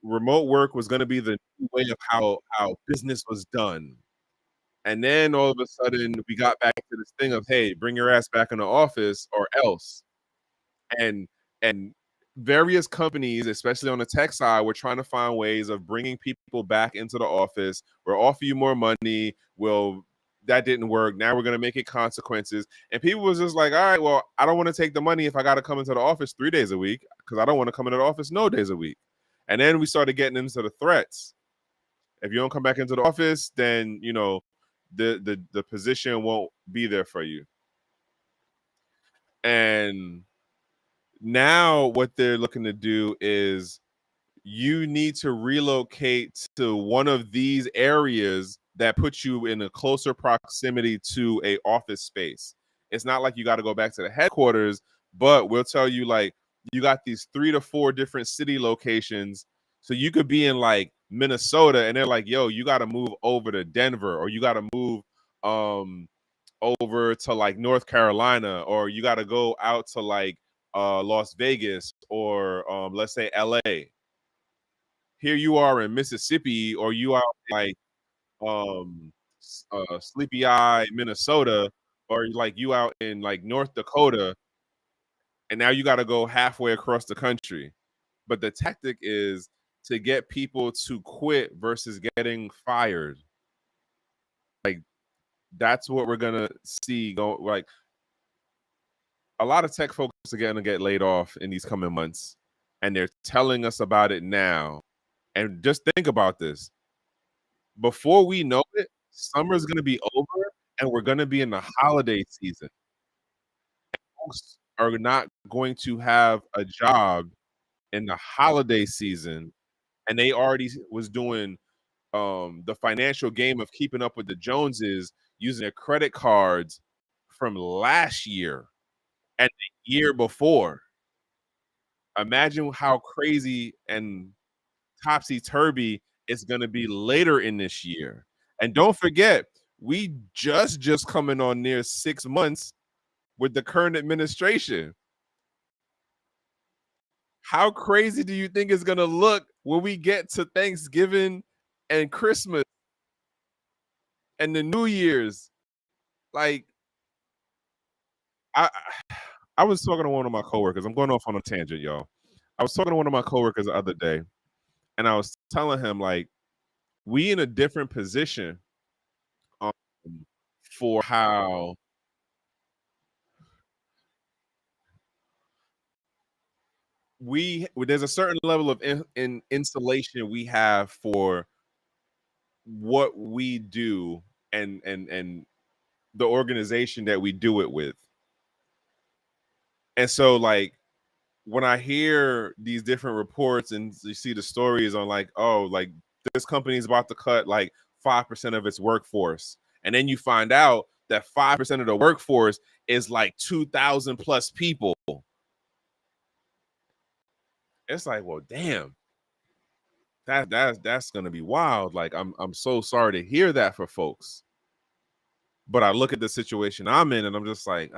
remote work was going to be the new way of how business was done. And then all of a sudden we got back to this thing of, hey, bring your ass back in the office or else. And various companies, especially on the tech side, were trying to find ways of bringing people back into the office. We'll offer you more money. That didn't work. Now we're going to make it consequences. And people was just like, all right, well, I don't want to take the money if I got to come into the office 3 days a week because I don't want to come into the office no days a week. And then we started getting into the threats. If you don't come back into the office, then the position won't be there for you. And now what they're looking to do is you need to relocate to one of these areas that puts you in a closer proximity to a office space. It's not like you got to go back to the headquarters, but we'll tell you like you got these 3 to 4 different city locations. So you could be in like Minnesota and they're like, yo, you got to move over to Denver or you got to move over to like North Carolina or you got to go out to like Las Vegas or let's say LA. Here you are in Mississippi or you are like Sleepy Eye, Minnesota, or like you out in like North Dakota, and now you got to go halfway across the country. But the tactic is to get people to quit versus getting fired. Like that's what we're gonna see go. Like a lot of tech folks are gonna get laid off in these coming months, and they're telling us about it now. And just think about this: before we know it, summer's gonna be over, and we're gonna be in the holiday season. Folks are not going to have a job in the holiday season, and they already was doing the financial game of keeping up with the Joneses using their credit cards from last year and the year before. Imagine how crazy and topsy-turvy it's going to be later in this year. And don't forget, we just coming on near 6 months with the current administration. How crazy do you think it's going to look when we get to Thanksgiving and Christmas and the New Year's? Like I I was talking to one of my coworkers. I'm going off on a tangent, y'all. I was talking to one of my coworkers the other day, and I was telling him like we in a different position um, for how there's a certain level of in insulation we have for what we do and the organization that we do it with. And so like when I hear these different reports and you see the stories on like, oh, like this company is about to cut like 5% of its workforce. And then you find out that 5% of the workforce is like 2,000 plus people. It's like, well, damn, that's gonna be wild. Like I'm so sorry to hear that for folks. But I look at the situation I'm in and I'm just like,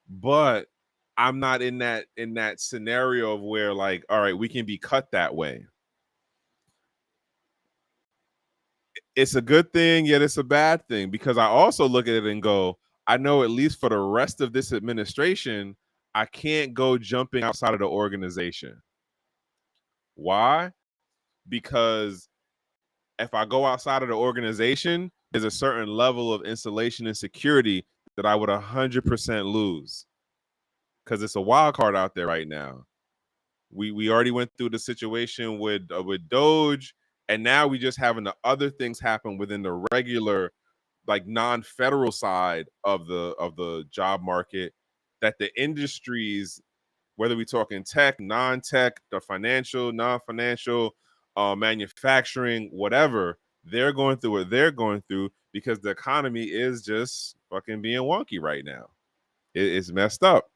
but I'm not in that scenario of where like, all right, we can be cut that way. It's a good thing, yet it's a bad thing because I also look at it and go, I know at least for the rest of this administration, I can't go jumping outside of the organization. Why? Because if I go outside of the organization, there's a certain level of installation and security that I would 100% lose because it's a wild card out there right now. We already went through the situation with Doge, and now we just having the other things happen within the regular, like non-federal side of the job market, that the industries, whether we talking tech, non-tech, the financial, non-financial, manufacturing, whatever, they're going through what they're going through because the economy is just fucking being wonky right now. It's messed up.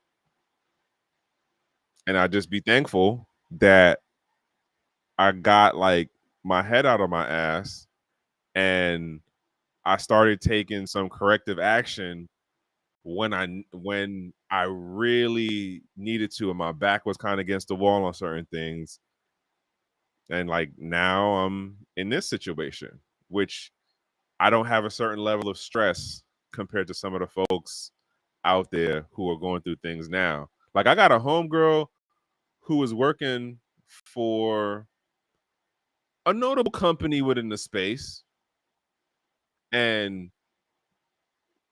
And I just be thankful that I got like my head out of my ass and I started taking some corrective action when I really needed to and my back was kind of against the wall on certain things. And like now I'm in this situation, which I don't have a certain level of stress compared to some of the folks out there who are going through things now. Like I got a homegirl who was working for a notable company within the space, and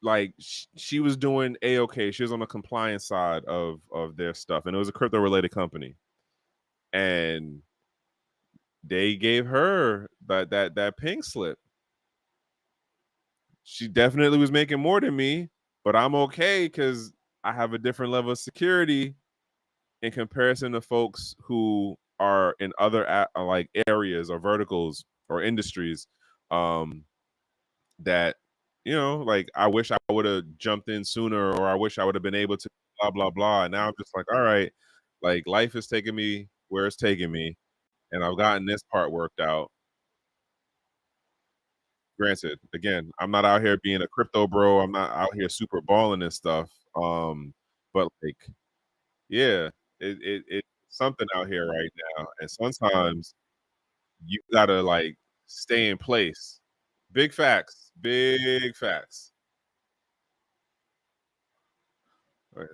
like she was doing a-okay. She was on the compliance side of their stuff, and it was a crypto related company, and they gave her that pink slip. She definitely was making more than me, but I'm okay because I have a different level of security in comparison to folks who are in other like areas or verticals or industries, um, that like I wish I would have jumped in sooner, or I wish I would have been able to blah blah blah. And now I'm just like, all right, like life is taking me where it's taking me, and I've gotten this part worked out. Granted, again, I'm not out here being a crypto bro. I'm not out here super balling and stuff. But like, yeah, it's something out here right now, and sometimes you gotta like stay in place. Big facts, big facts. Right.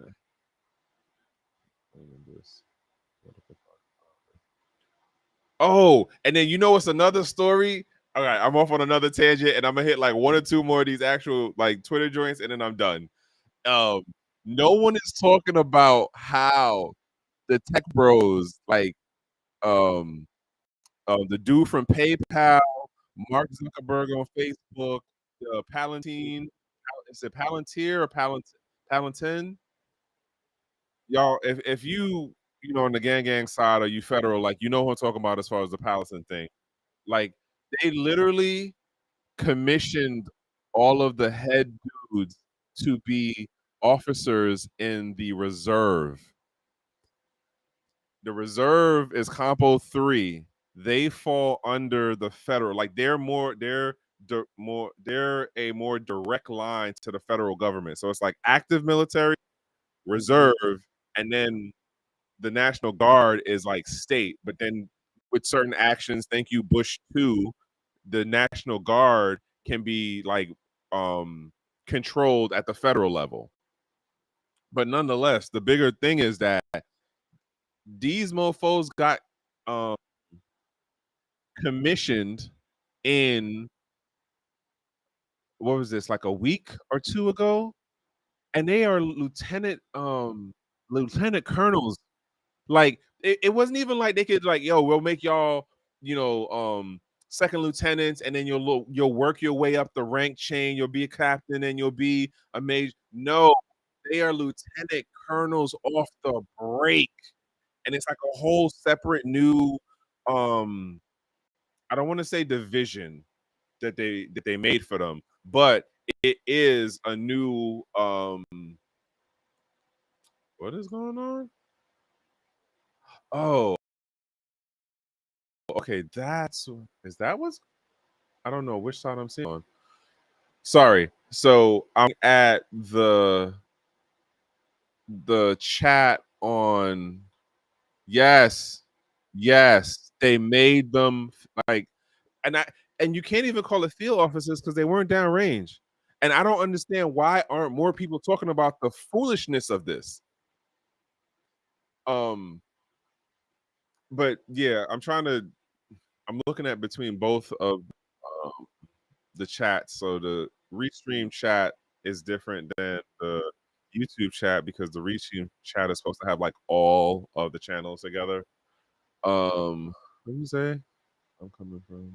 Oh, and then you know what's another story? All right, I'm off on another tangent, and I'm gonna hit like one or two more of these actual like Twitter joints, and then I'm done. Um, no one is talking about how the tech bros, like um, the dude from PayPal, Mark Zuckerberg on Facebook, Palantir, is it Palantir or Palantin? Y'all, if on the gang side or you federal, like who I'm talking about as far as the Palestine thing. Like they literally commissioned all of the head dudes to be officers in the reserve. The reserve is Compo 3. They fall under the federal, like they're a more direct line to the federal government. So it's like active military, reserve, and then the National Guard is like state, but then with certain actions, thank you, Bush 2, the National Guard can be like controlled at the federal level. But nonetheless, the bigger thing is that these mofos got um commissioned in, what was this, like a week or two ago? And they are lieutenant colonels. Like it wasn't even like they could like, yo, we'll make y'all, you know, second lieutenants, and then you'll work your way up the rank chain. You'll be a captain, and you'll be a major. No, they are lieutenant colonels off the break, and it's like a whole separate new, um, I don't want to say division that they made for them, but it is a new what is going on? Oh, okay, is that what's, I don't know which side I'm seeing on. Sorry. So I'm at the chat on, yes. Yes. They made them like, and I and you can't even call it field officers because they weren't downrange. And I don't understand why aren't more people talking about the foolishness of this. Um, but yeah, I'm looking at between both of um, the chats. So the restream chat is different than the YouTube chat because the restream chat is supposed to have like all of the channels together. What do you say? I'm coming from.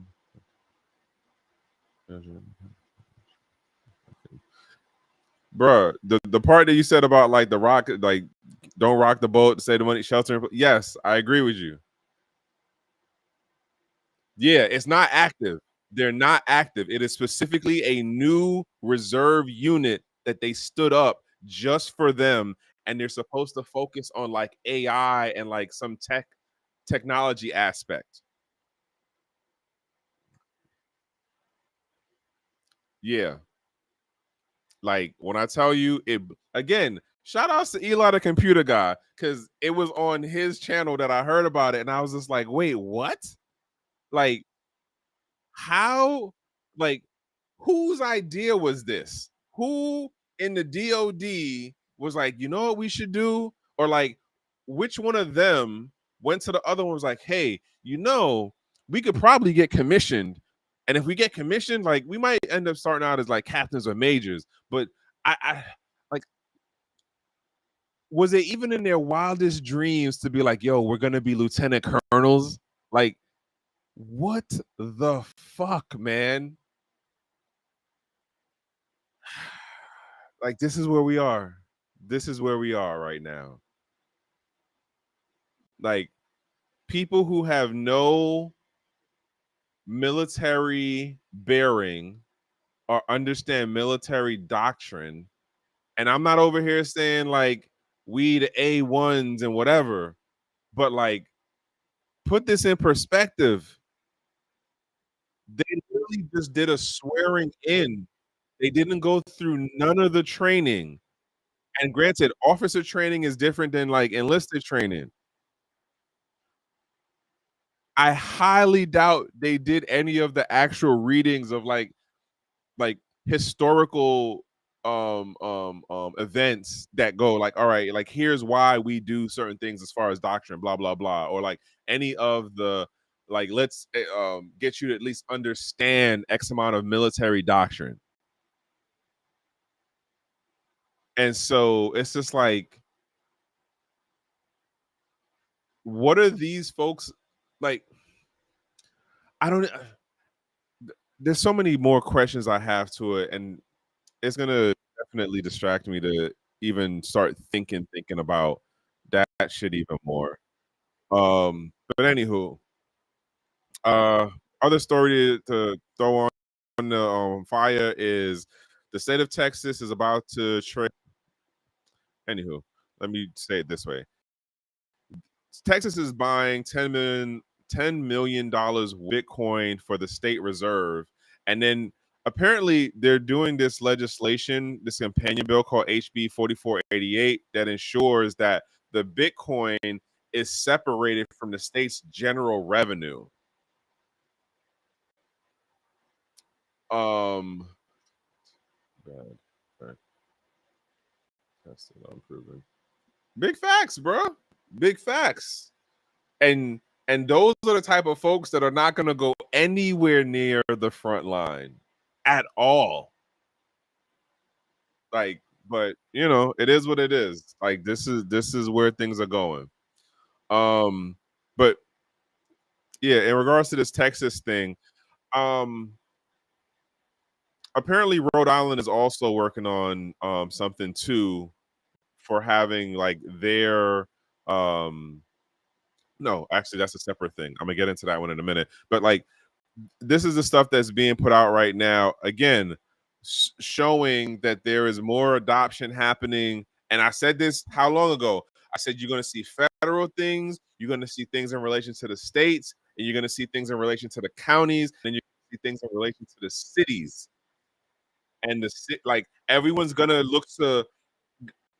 Bruh, the part that you said about like the rock, like don't rock the boat, save the money, shelter. Yes, I agree with you. Yeah, it's not active. They're not active. It is specifically a new reserve unit that they stood up just for them, and they're supposed to focus on like AI and like some technology aspect. Yeah, like when I tell you it again. Shout outs to Eli the computer guy because it was on his channel that I heard about it, and I was just like, wait, what? Like how like whose idea was this? Who in the DOD was like, you know what we should do? Or like which one of them went to the other one was like, hey, we could probably get commissioned. And if we get commissioned, like we might end up starting out as like captains or majors. But I like was it even in their wildest dreams to be like, yo, we're gonna be lieutenant colonels? Like, what the fuck, man? Like this is where we are. This is where we are right now. Like people who have no military bearing or understand military doctrine. And I'm not over here saying like we the A1s and whatever, but like put this in perspective. They literally just did a swearing in. They didn't go through none of the training. And granted, officer training is different than like enlisted training. I highly doubt they did any of the actual readings of like historical events that go like, all right, like here's why we do certain things as far as doctrine, blah blah blah, or like any of the like let's get you to at least understand X amount of military doctrine. And so it's just like, what are these folks like? I don't. There's so many more questions I have to it, and it's gonna definitely distract me to even start thinking about that shit even more. But anywho, uh, other story to throw on the fire is the state of Texas is about to trade. Anywho, let me say it this way: Texas is buying $10 million Bitcoin for the state reserve, and then apparently they're doing this legislation, this companion bill called HB 4488, that ensures that the Bitcoin is separated from the state's general revenue. Um, bad, bad, tested, unproven. Big facts, bro. Big facts. And those are the type of folks that are not going to go anywhere near the front line at all. Like, but it is what it is. Like this is where things are going. But yeah, in regards to this Texas thing, um apparently Rhode Island is also working on something too for having like their no, actually that's a separate thing. I'm gonna get into that one in a minute. But like this is the stuff that's being put out right now. Again, showing that there is more adoption happening. And I said this how long ago? I said you're going to see federal things, you're going to see things in relation to the states, and you're going to see things in relation to the counties, and you're going to see things in relation to the cities. And like everyone's going to look to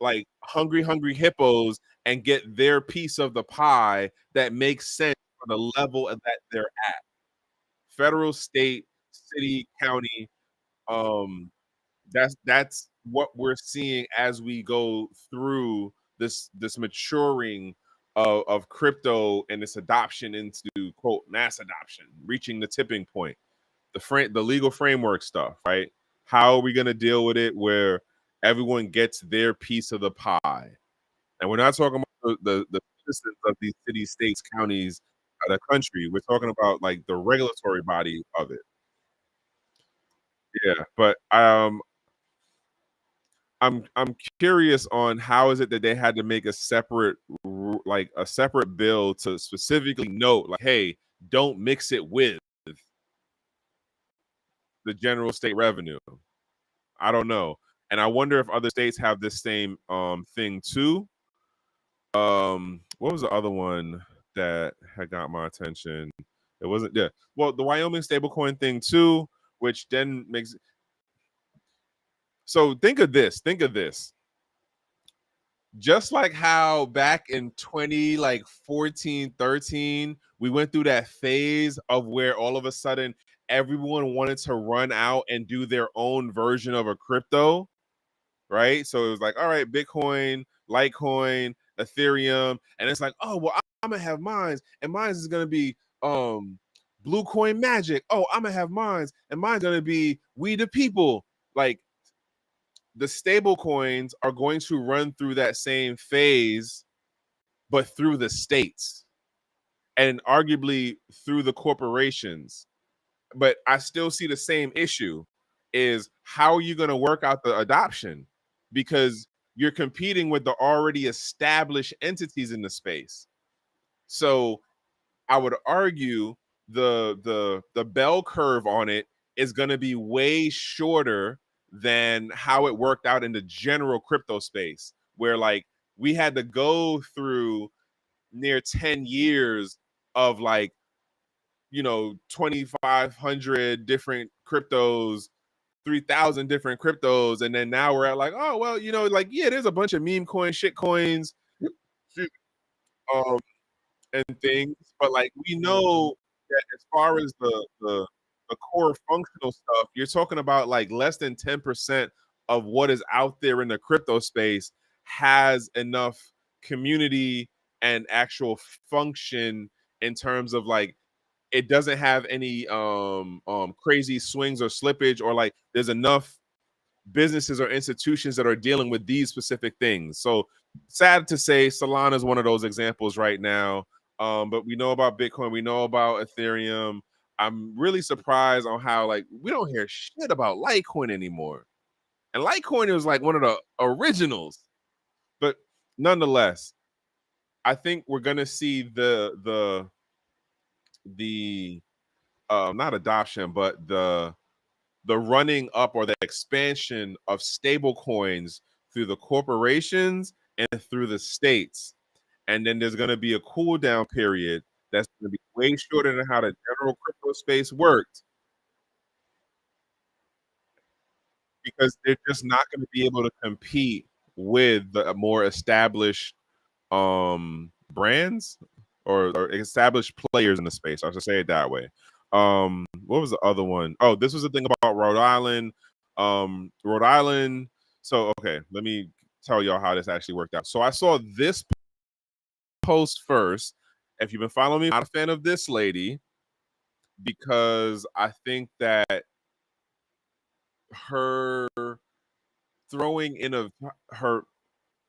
like hungry hippos and get their piece of the pie that makes sense for the level that they're at. Federal, state, city, county, um, That's what we're seeing as we go through this maturing of crypto and its adoption into quote mass adoption, reaching the tipping point. The legal framework stuff, right? How are we going to deal with it where everyone gets their piece of the pie? And we're not talking about the citizens of these cities, states, counties, the country. We're talking about like the regulatory body of it. Yeah, but I'm curious on how is it that they had to make a separate like a separate bill to specifically note like, hey, don't mix it with the general state revenue. I don't know, and I wonder if other states have this same thing too. What was the other one that had got my attention? It wasn't yeah. Well, the Wyoming stablecoin thing too, which then makes so think of this. Think of this. Just like how back in 20 like 14, 13, we went through that phase of where all of a sudden everyone wanted to run out and do their own version of a crypto, right? So it was like, all right, Bitcoin, Litecoin, Ethereum, and it's like, oh well, I'm gonna have mines, and mines is gonna be Blue Coin Magic. Oh, I'm gonna have mines, and mine's gonna be We the People. Like the stable coins are going to run through that same phase, but through the states and arguably through the corporations. But I still see the same issue is how are you going to work out the adoption? Because you're competing with the already established entities in the space. So I would argue the bell curve on it is going to be way shorter than how it worked out in the general crypto space, where like we had to go through near 10 years of like 2,500 different cryptos, 3,000 different cryptos, and then now we're at like, oh well, like yeah, there's a bunch of meme coins, shit coins, um, and things, but like we know that as far as the core functional stuff, you're talking about like less than 10% of what is out there in the crypto space has enough community and actual function in terms of like it doesn't have any crazy swings or slippage or like there's enough businesses or institutions that are dealing with these specific things. So sad to say, Solana is one of those examples right now. But we know about Bitcoin, we know about Ethereum. I'm really surprised on how like we don't hear shit about Litecoin anymore. And Litecoin was like one of the originals. But nonetheless, I think we're gonna see the not adoption, but the running up or the expansion of stable coins through the corporations and through the states. And then there's going to be a cool down period that's going to be way shorter than how the general crypto space worked because they're just not going to be able to compete with the more established brands or established players in the space. I should say it that way. What was the other one? Oh, this was the thing about Rhode Island. Rhode Island. So okay, let me tell y'all how this actually worked out. So I saw this post first. If you've been following me, I'm not a fan of this lady because I think that her throwing in of her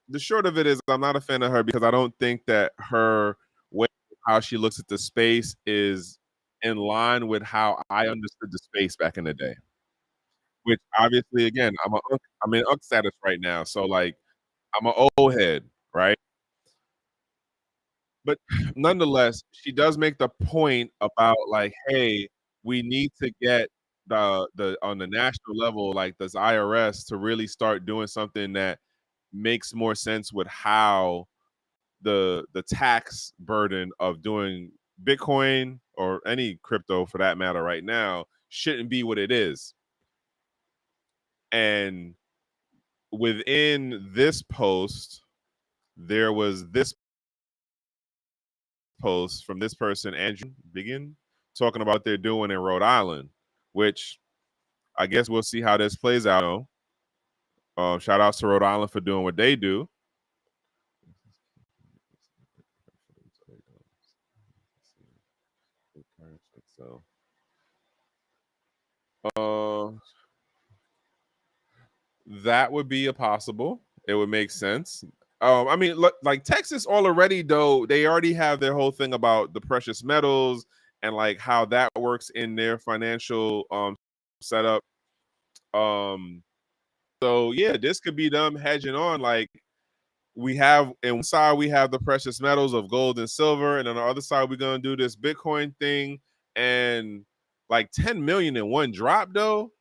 the short of it is I'm not a fan of her because I don't think that her way how she looks at the space is in line with how I understood the space back in the day. Which obviously, again, I'm in Unk status right now, so like I'm an old head, right? But nonetheless, she does make the point about like, hey, we need to get the on the national level, like this IRS, to really start doing something that makes more sense with how the tax burden of doing Bitcoin or any crypto for that matter right now shouldn't be what it is. And within this post, there was this post from this person, Andrew Biggin, talking about what they're doing in Rhode Island, which I guess we'll see how this plays out. Shout outs to Rhode Island for doing what they do. So, uh, that would be a possible. It would make sense. I mean, look, like Texas already, though, they already have their whole thing about the precious metals and like how that works in their financial setup. Um, so yeah, this could be them hedging on. Like we have in one side, we have the precious metals of gold and silver, and on the other side, we're gonna do this Bitcoin thing, and like 10 million in one drop, though.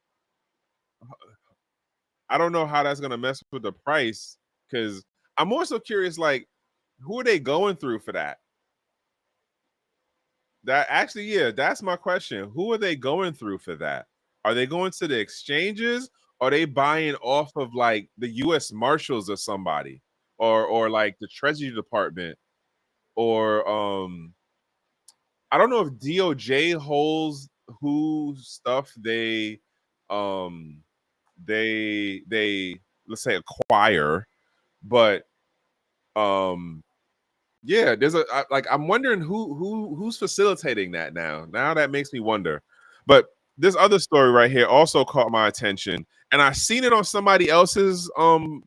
I don't know how that's gonna mess with the price because I'm also curious, like, who are they going through for that? That actually, yeah, that's my question. Who are they going through for that? Are they going to the exchanges? Or are they buying off of like the U.S. Marshals or somebody, or like the Treasury Department, or I don't know if DOJ holds who stuff um they let's say acquire, but um yeah, like I'm wondering who's facilitating that now. Now that makes me wonder. But this other story right here also caught my attention, and I seen it on somebody else's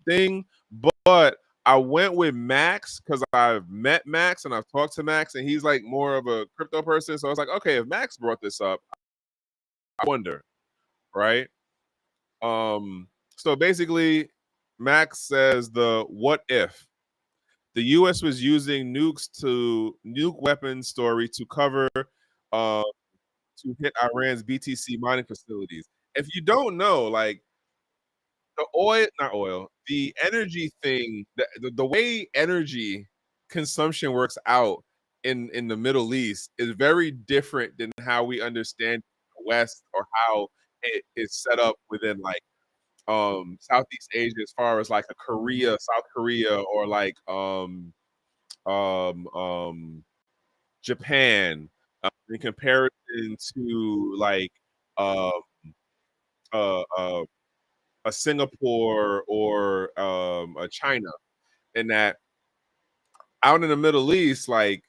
thing, but I went with Max because I've met Max and I've talked to Max, and he's like more of a crypto person. So I was like, okay, if Max brought this up, I wonder, right? So basically, Max says the what if the U.S. was using nukes to nuke weapons story to cover uh, to hit Iran's BTC mining facilities. If you don't know, like the oil, not oil, the energy thing, the way energy consumption works out in the Middle East is very different than how we understand the West or how it is set up within like Southeast Asia as far as like a Korea, South Korea, or like um, um, Japan, in comparison to like uh, uh, uh, a Singapore or a China, and that out in the Middle East, like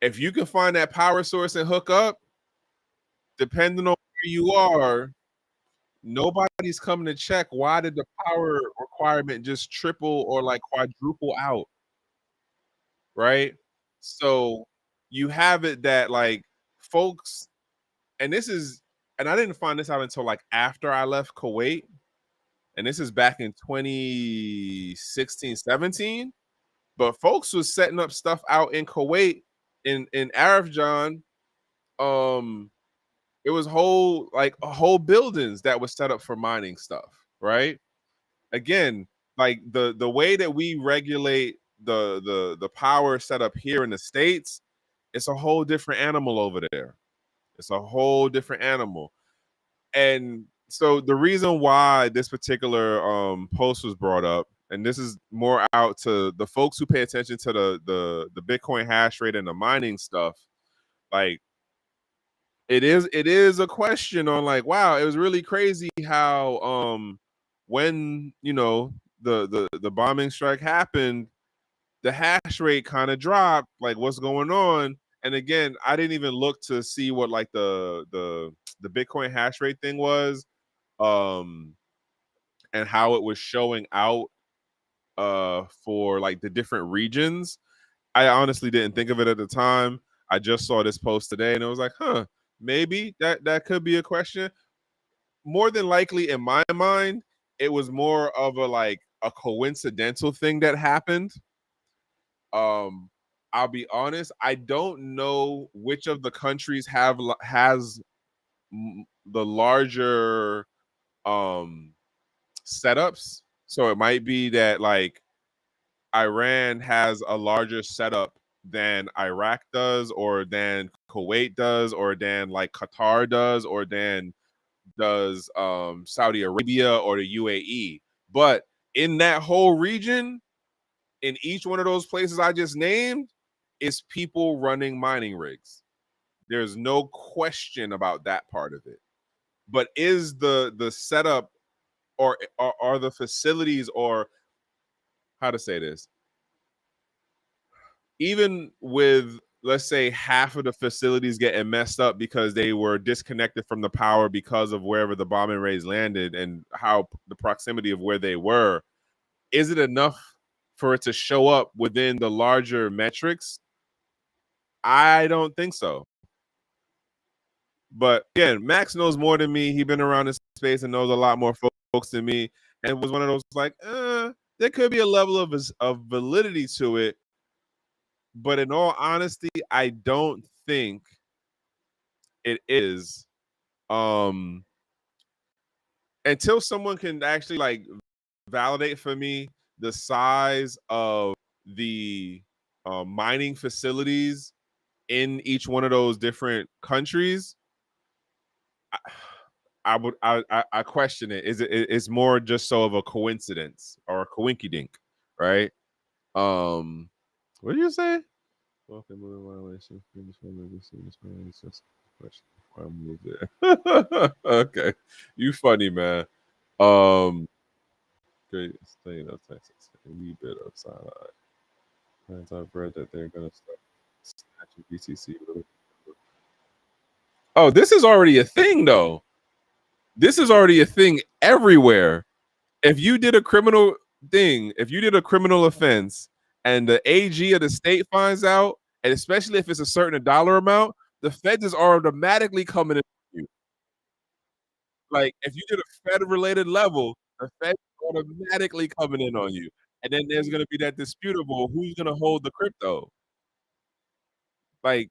if you can find that power source and hook up, depending on where you are, nobody's coming to check why did the power requirement just triple or like quadruple out, right? So you have it that like folks, and this is, and I didn't find this out until like after I left Kuwait, and this is back in 2016, 17. But folks was setting up stuff out in Kuwait in Arifjan. Um, it was whole buildings that was set up for mining stuff, right? Again, like the way that we regulate the power set up here in the States, it's a whole different animal over there. It's a whole different animal. And so the reason why this particular post was brought up, and this is more out to the folks who pay attention to the Bitcoin hash rate and the mining stuff, like it is a question on like, wow, it was really crazy how when the bombing strike happened, the hash rate kind of dropped, like what's going on. And again, I didn't even look to see what like the Bitcoin hash rate thing was, um and how it was showing out for like the different regions. I honestly didn't think of it at the time. I just saw this post today and it was like, huh, maybe that could be a question. More than likely in my mind, it was more of a like a coincidental thing that happened. um I'll be honest, I don't know which of the countries has the larger um setups. So it might be that like Iran has a larger setup than Iraq does, or than Kuwait does, or than like Qatar does, or than does Saudi Arabia or the UAE. But in that whole region, in each one of those places I just named, is people running mining rigs. There's no question about that part of it. But is the setup or are the facilities, or how to say this, even with, let's say, half of the facilities getting messed up because they were disconnected from the power because of wherever the bombing rays landed and how the proximity of where they were, is it enough for it to show up within the larger metrics? I don't think so. But again, Max knows more than me. He's been around this space and knows a lot more folks than me, and was one of those like, there could be a level of validity to it. But in all honesty, I don't think it is. Um, until someone can actually like validate for me the size of the mining facilities in each one of those different countries, I, I question it. It's more just so of a coincidence or a coinkydink, right? What do you say? Welcome to violation. It's just a question before I move there. Okay, you funny man. Um, great state of Texas. A wee bit of side. I've read that they're gonna start snatching BTC. Oh, this is already a thing though. This is already a thing everywhere. If you did a criminal thing, if you did a criminal offense and the AG of the state finds out, and especially if it's a certain dollar amount, the feds is automatically coming in. You. Like if you did a fed related level, the feds automatically coming in on you. And then there's gonna be that disputable who's gonna hold the crypto. Like,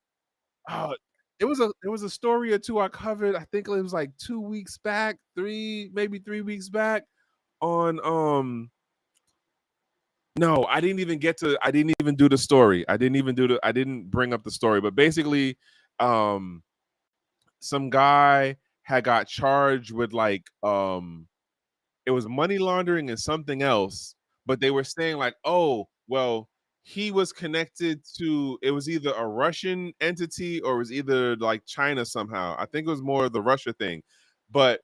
oh, it was a story or two I covered. I think it was like 2 weeks back, maybe 3 weeks back on no, I didn't even do the story. I didn't bring up the story, but basically um some guy had got charged with like it was money laundering and something else, but they were saying like, "Oh, well, he was connected to, it was either a Russian entity or it was either like China somehow." I think it was more of the Russia thing. But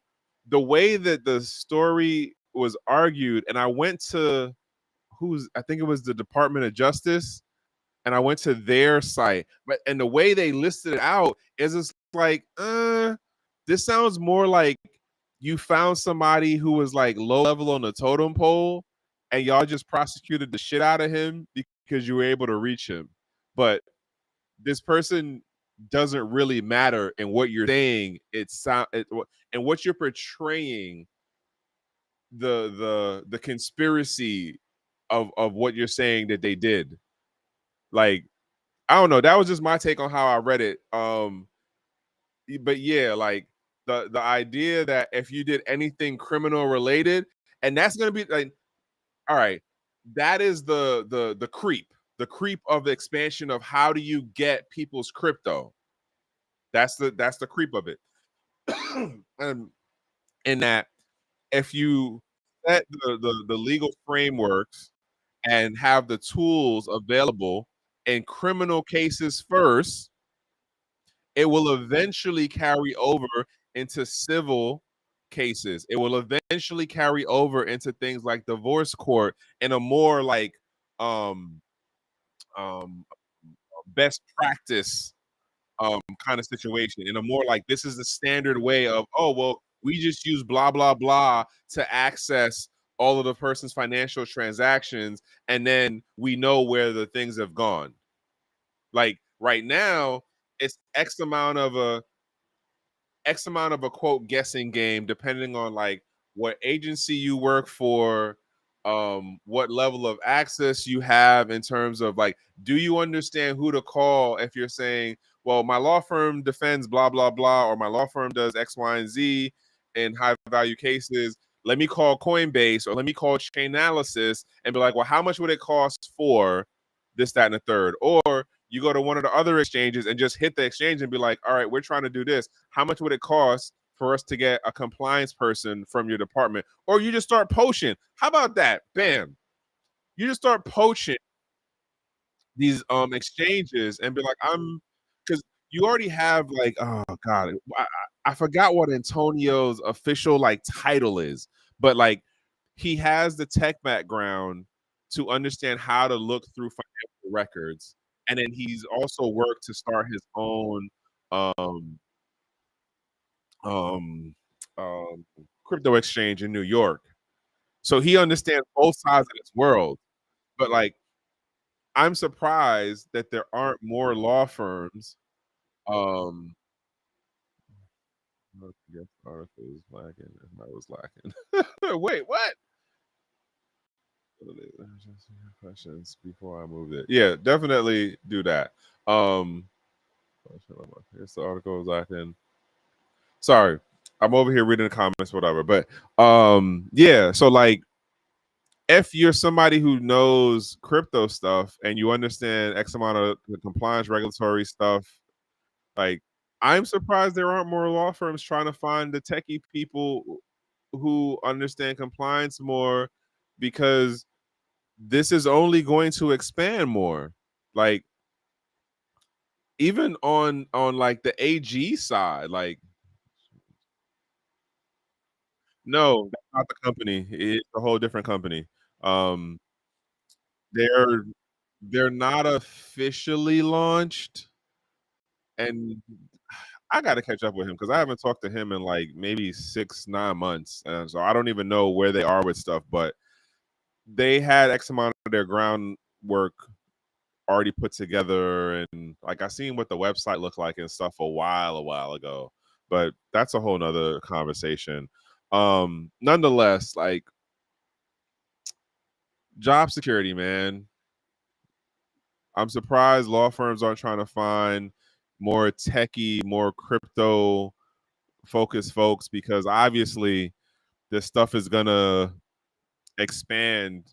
the way that the story was argued, and I went to I think it was the Department of Justice, and I went to their site. But and the way they listed it out is it's like, this sounds more like you found somebody who was like low level on the totem pole, and y'all just prosecuted the shit out of him because you were able to reach him. But this person doesn't really matter, and what you're saying, and what you're portraying, the conspiracy of what you're saying that they did. Like, I don't know. That was just my take on how I read it. But yeah, like the idea that if you did anything criminal related, and that's gonna be like, all right, that is the creep of the expansion of how do you get people's crypto. That's the creep of it. and in that, if you set the legal frameworks and have the tools available in criminal cases first, it will eventually carry over into civil cases. It will eventually carry over into things like divorce court in a more like um um best practice kind of situation, in a more like, this is the standard way of, oh well, we just use blah blah blah to access all of the person's financial transactions, and then we know where the things have gone. Like right now, it's X amount of a quote guessing game, depending on like what agency you work for, what level of access you have in terms of like, do you understand who to call if you're saying, well, my law firm defends blah blah blah, or my law firm does X, Y, and Z in high value cases. Let me call Coinbase, or let me call Chainalysis and be like, well, how much would it cost for this, that, and the third? Or you go to one of the other exchanges and just hit the exchange and be like, all right, we're trying to do this. How much would it cost for us to get a compliance person from your department? Or you just start poaching. How about that? Bam. You just start poaching these exchanges and be like, I'm, because you already have like, oh God, I forgot what Antonio's official like title is, but like he has the tech background to understand how to look through financial records, and then he's also worked to start his own um um um crypto exchange in New York. So he understands both sides of this world. But like I'm surprised that there aren't more law firms. Um Yes, article is lacking. I was lacking. Wait, what? Questions before I move it. Yeah, definitely do that. Here's the article is lacking. Sorry, I'm over here reading the comments, whatever. But yeah. So like, if you're somebody who knows crypto stuff and you understand X amount of the compliance regulatory stuff, like I'm surprised there aren't more law firms trying to find the techie people who understand compliance more, because this is only going to expand more. Like even on like the AG side, like no, that's not the company. It's a whole different company. Um, they're they're not officially launched, and I got to catch up with him because I haven't talked to him in like maybe 6 9 months, and so I don't even know where they are with stuff. But they had X amount of their groundwork already put together, and like I seen what the website looked like and stuff a while ago. But that's a whole nother conversation. Nonetheless, like job security, man. I'm surprised law firms aren't trying to find more techie, more crypto focused folks, because obviously this stuff is gonna expand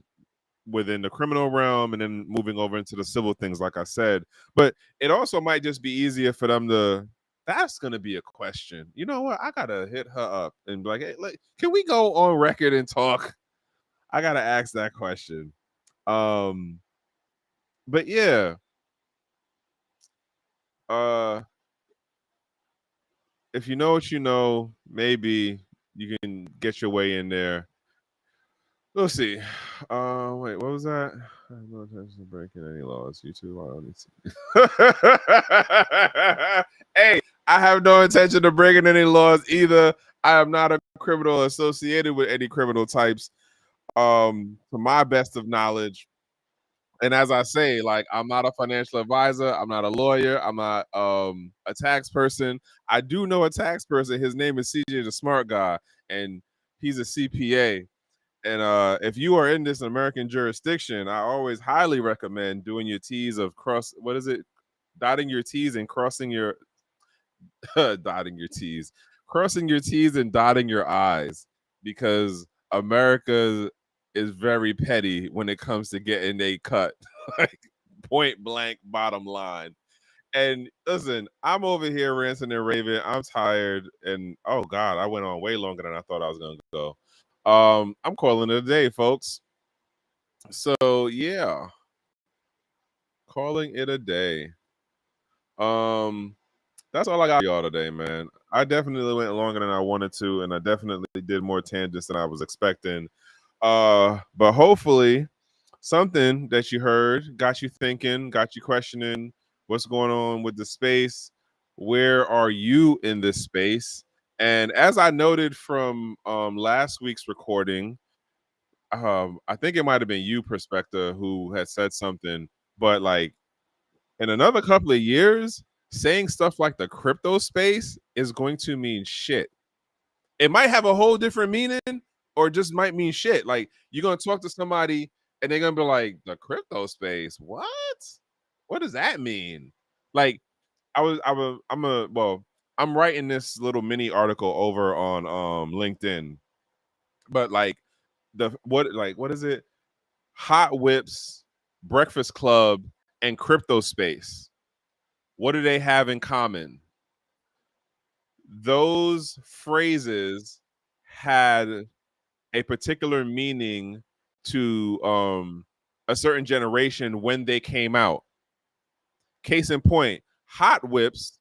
within the criminal realm and then moving over into the civil things, like I said. But it also might just be easier for them to. That's gonna be a question. You know what? I gotta hit her up and be like, hey, like, can we go on record and talk? I gotta ask that question. Um, but yeah, uh, if you know what you know, maybe you can get your way in there. We'll see. Wait, what was that? I have no intention of breaking any laws. YouTube, I don't need to. Hey, I have no intention of breaking any laws either. I am not a criminal associated with any criminal types. To my best of knowledge, and as I say, like I'm not a financial advisor, I'm not a lawyer, I'm not a tax person. I do know a tax person. His name is CJ, the smart guy, and he's a CPA. And if you are in this American jurisdiction, I always highly recommend doing your T's of cross. What is it? Dotting your T's and crossing your dotting your T's, crossing your T's and dotting your I's, because America is very petty when it comes to getting a cut, like point blank, bottom line. And listen, I'm over here ranting and raving. I'm tired, and oh god, I went on way longer than I thought I was gonna go. I'm calling it a day, folks. So yeah, calling it a day. Um, that's all I got for y'all today, man. I definitely went longer than I wanted to, and I definitely did more tangents than I was expecting. But hopefully something that you heard got you thinking, got you questioning what's going on with the space. Where are you in this space? And as I noted from last week's recording, I think it might have been you, Perspective, who had said something, but like in another couple of years, saying stuff like the crypto space is going to mean shit. It might have a whole different meaning, or just might mean shit. Like you're gonna talk to somebody and they're gonna be like, the crypto space, what? What does that mean? Like I'm writing this little mini article over on LinkedIn, but like what is it? Hot Whips, Breakfast Club, and Crypto Space. What do they have in common? Those phrases had a particular meaning to a certain generation when they came out. Case in point, Hot Whips,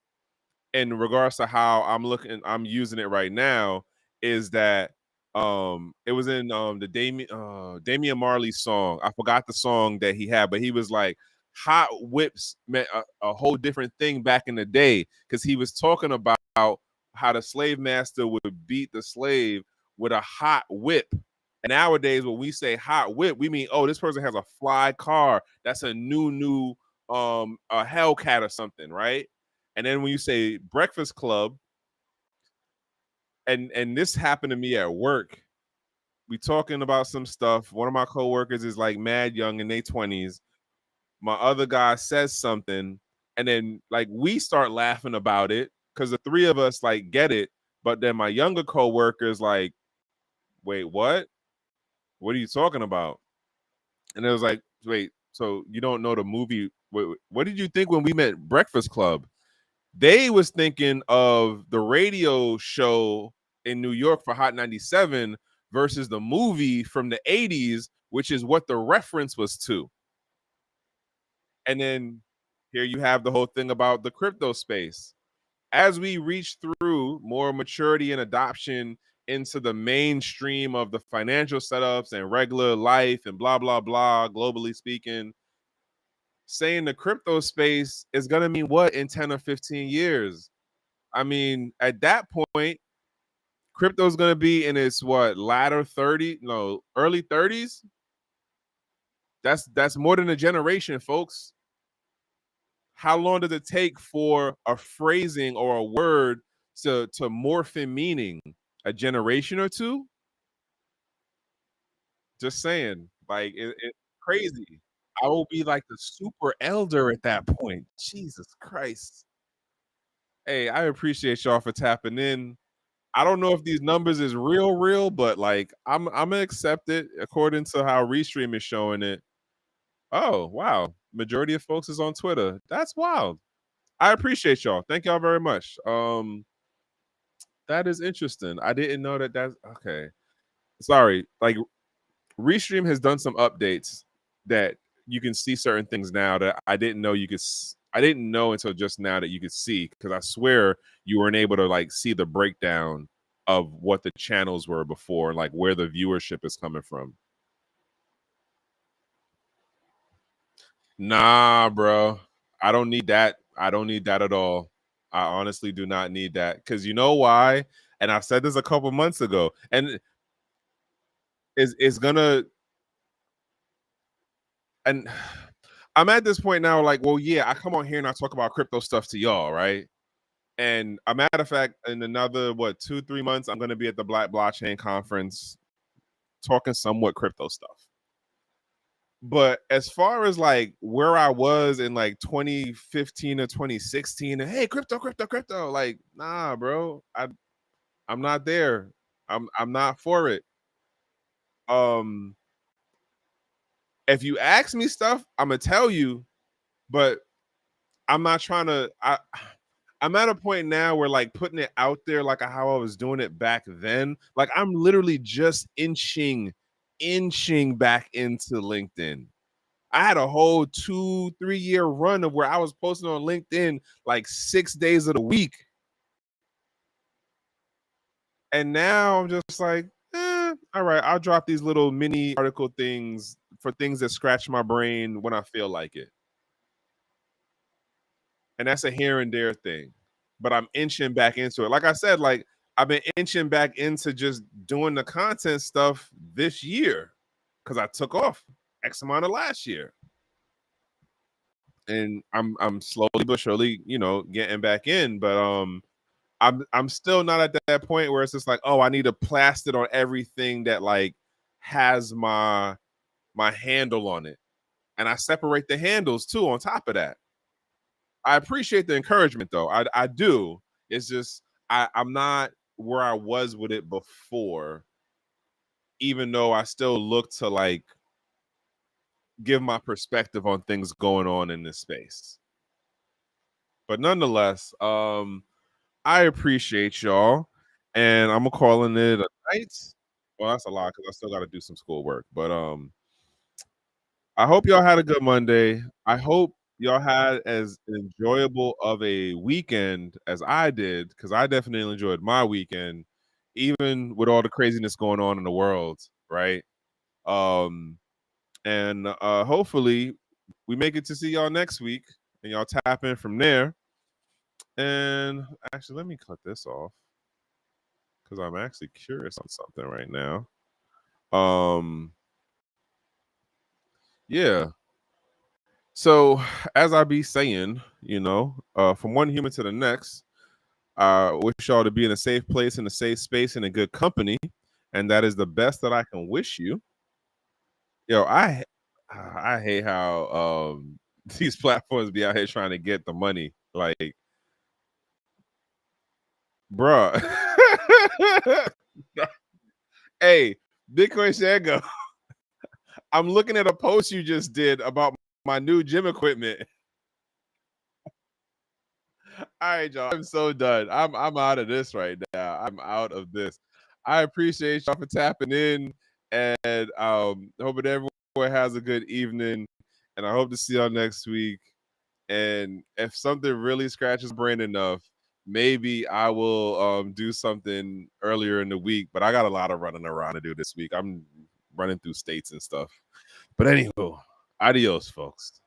in regards to how I'm using it right now, is that It was in the Damian Marley song. I forgot the song that he had, but he was like hot whips meant a whole different thing back in the day because he was talking about how the slave master would beat the slave with a hot whip. And nowadays, when we say hot whip, we mean, oh, this person has a fly car. That's a new a Hellcat or something, right? And then when you say Breakfast Club, and this happened to me at work, we talking about some stuff. One of my coworkers is like mad young in their 20s. My other guy says something, and then like we start laughing about it because the three of us like get it. But then my younger coworker is like, wait, what? What are you talking about? And it was like, wait, so you don't know the movie? What did you think when we met Breakfast Club? They was thinking of the radio show in New York for Hot 97 versus the movie from the 80s, which is what the reference was to. And then here you have the whole thing about the crypto space. As we reach through more maturity and adoption into the mainstream of the financial setups and regular life and blah, blah, blah, globally speaking, saying the crypto space is going to mean what in 10 or 15 years? I mean, at that point, crypto's going to be in its what, latter 30, no, early 30s. That's more than a generation, folks. How long does it take for a phrasing or a word to morph in meaning? A generation or two? Just saying. Like it's crazy. I will be like the super elder at that point. Jesus Christ. Hey, I appreciate y'all for tapping in. I don't know if these numbers is real, but like I'm gonna accept it according to how Restream is showing it. Oh wow, majority of folks is on Twitter. That's wild. I appreciate y'all. Thank y'all very much. That is interesting. I didn't know that. That's okay. Sorry. Like Restream has done some updates that you can see certain things now that I didn't know you could. I didn't know until just now that you could see because I swear you weren't able to like see the breakdown of what the channels were before, like where the viewership is coming from. Nah, bro. I don't need that. I don't need that at all. I honestly do not need that because you know why? And I've said this a couple months ago, and is gonna and I'm at this point now, like, well, yeah, I come on here and I talk about crypto stuff to y'all, right? And a matter of fact, in another what 2-3 months, I'm gonna be at the Black Blockchain Conference talking somewhat crypto stuff. But as far as like where I was in like 2015 or 2016, and hey, crypto, like, nah, bro, I'm not there. I'm not for it. Um, if you ask me stuff, I'm gonna tell you, but I'm not trying to. I'm at a point now where like putting it out there like how I was doing it back then. Like I'm literally just inching back into LinkedIn. I had a whole 2-3 year run of where I was posting on LinkedIn like 6 days of the week. And now I'm just like, all right, I'll drop these little mini article things for things that scratch my brain when I feel like it. And that's a here and there thing. But I'm inching back into it. Like I said, like I've been inching back into just doing the content stuff this year because I took off X amount of last year. And I'm slowly but surely, getting back in. But I'm still not at that point where it's just like, oh, I need to plaster it on everything that like has my handle on it. And I separate the handles too on top of that. I appreciate the encouragement though. I do. It's just I'm not where I was with it before, even though I still look to like give my perspective on things going on in this space. But nonetheless, I appreciate y'all. And I'm calling it a night. Well, that's a lot because I still gotta do some schoolwork. But I hope y'all had a good Monday. I hope y'all had as enjoyable of a weekend as I did, because I definitely enjoyed my weekend. even with all the craziness going on in the world, right? Um, and hopefully we make it to see y'all next week, and y'all tap in from there. And actually, let me cut this off because I'm actually curious on something right now. Yeah. So as I be saying, from one human to the next, I wish y'all to be in a safe place, in a safe space, in a good company, and that is the best that I can wish you. Yo, I hate how these platforms be out here trying to get the money, like, bruh. Hey, Bitcoin Shango, I'm looking at a post you just did about my new gym equipment. All right, y'all. I'm so done. I'm out of this right now. I'm out of this. I appreciate y'all for tapping in, and hoping everyone has a good evening. And I hope to see y'all next week. And if something really scratches my brain enough, maybe I will do something earlier in the week. But I got a lot of running around to do this week. I'm running through states and stuff. But anywho, adios, folks.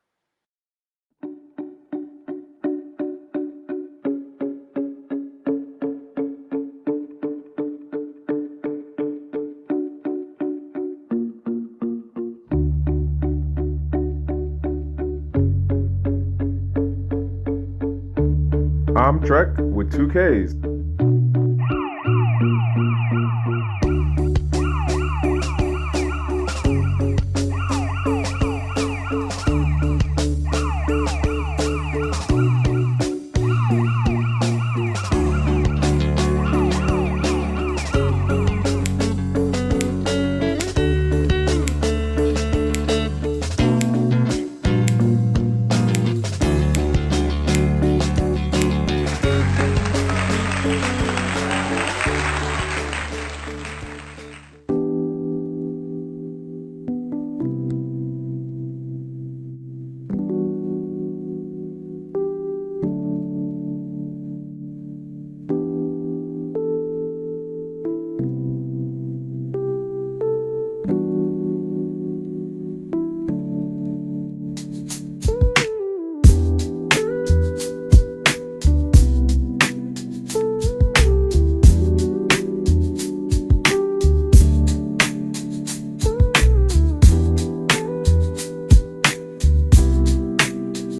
I'm Trek with 2Ks.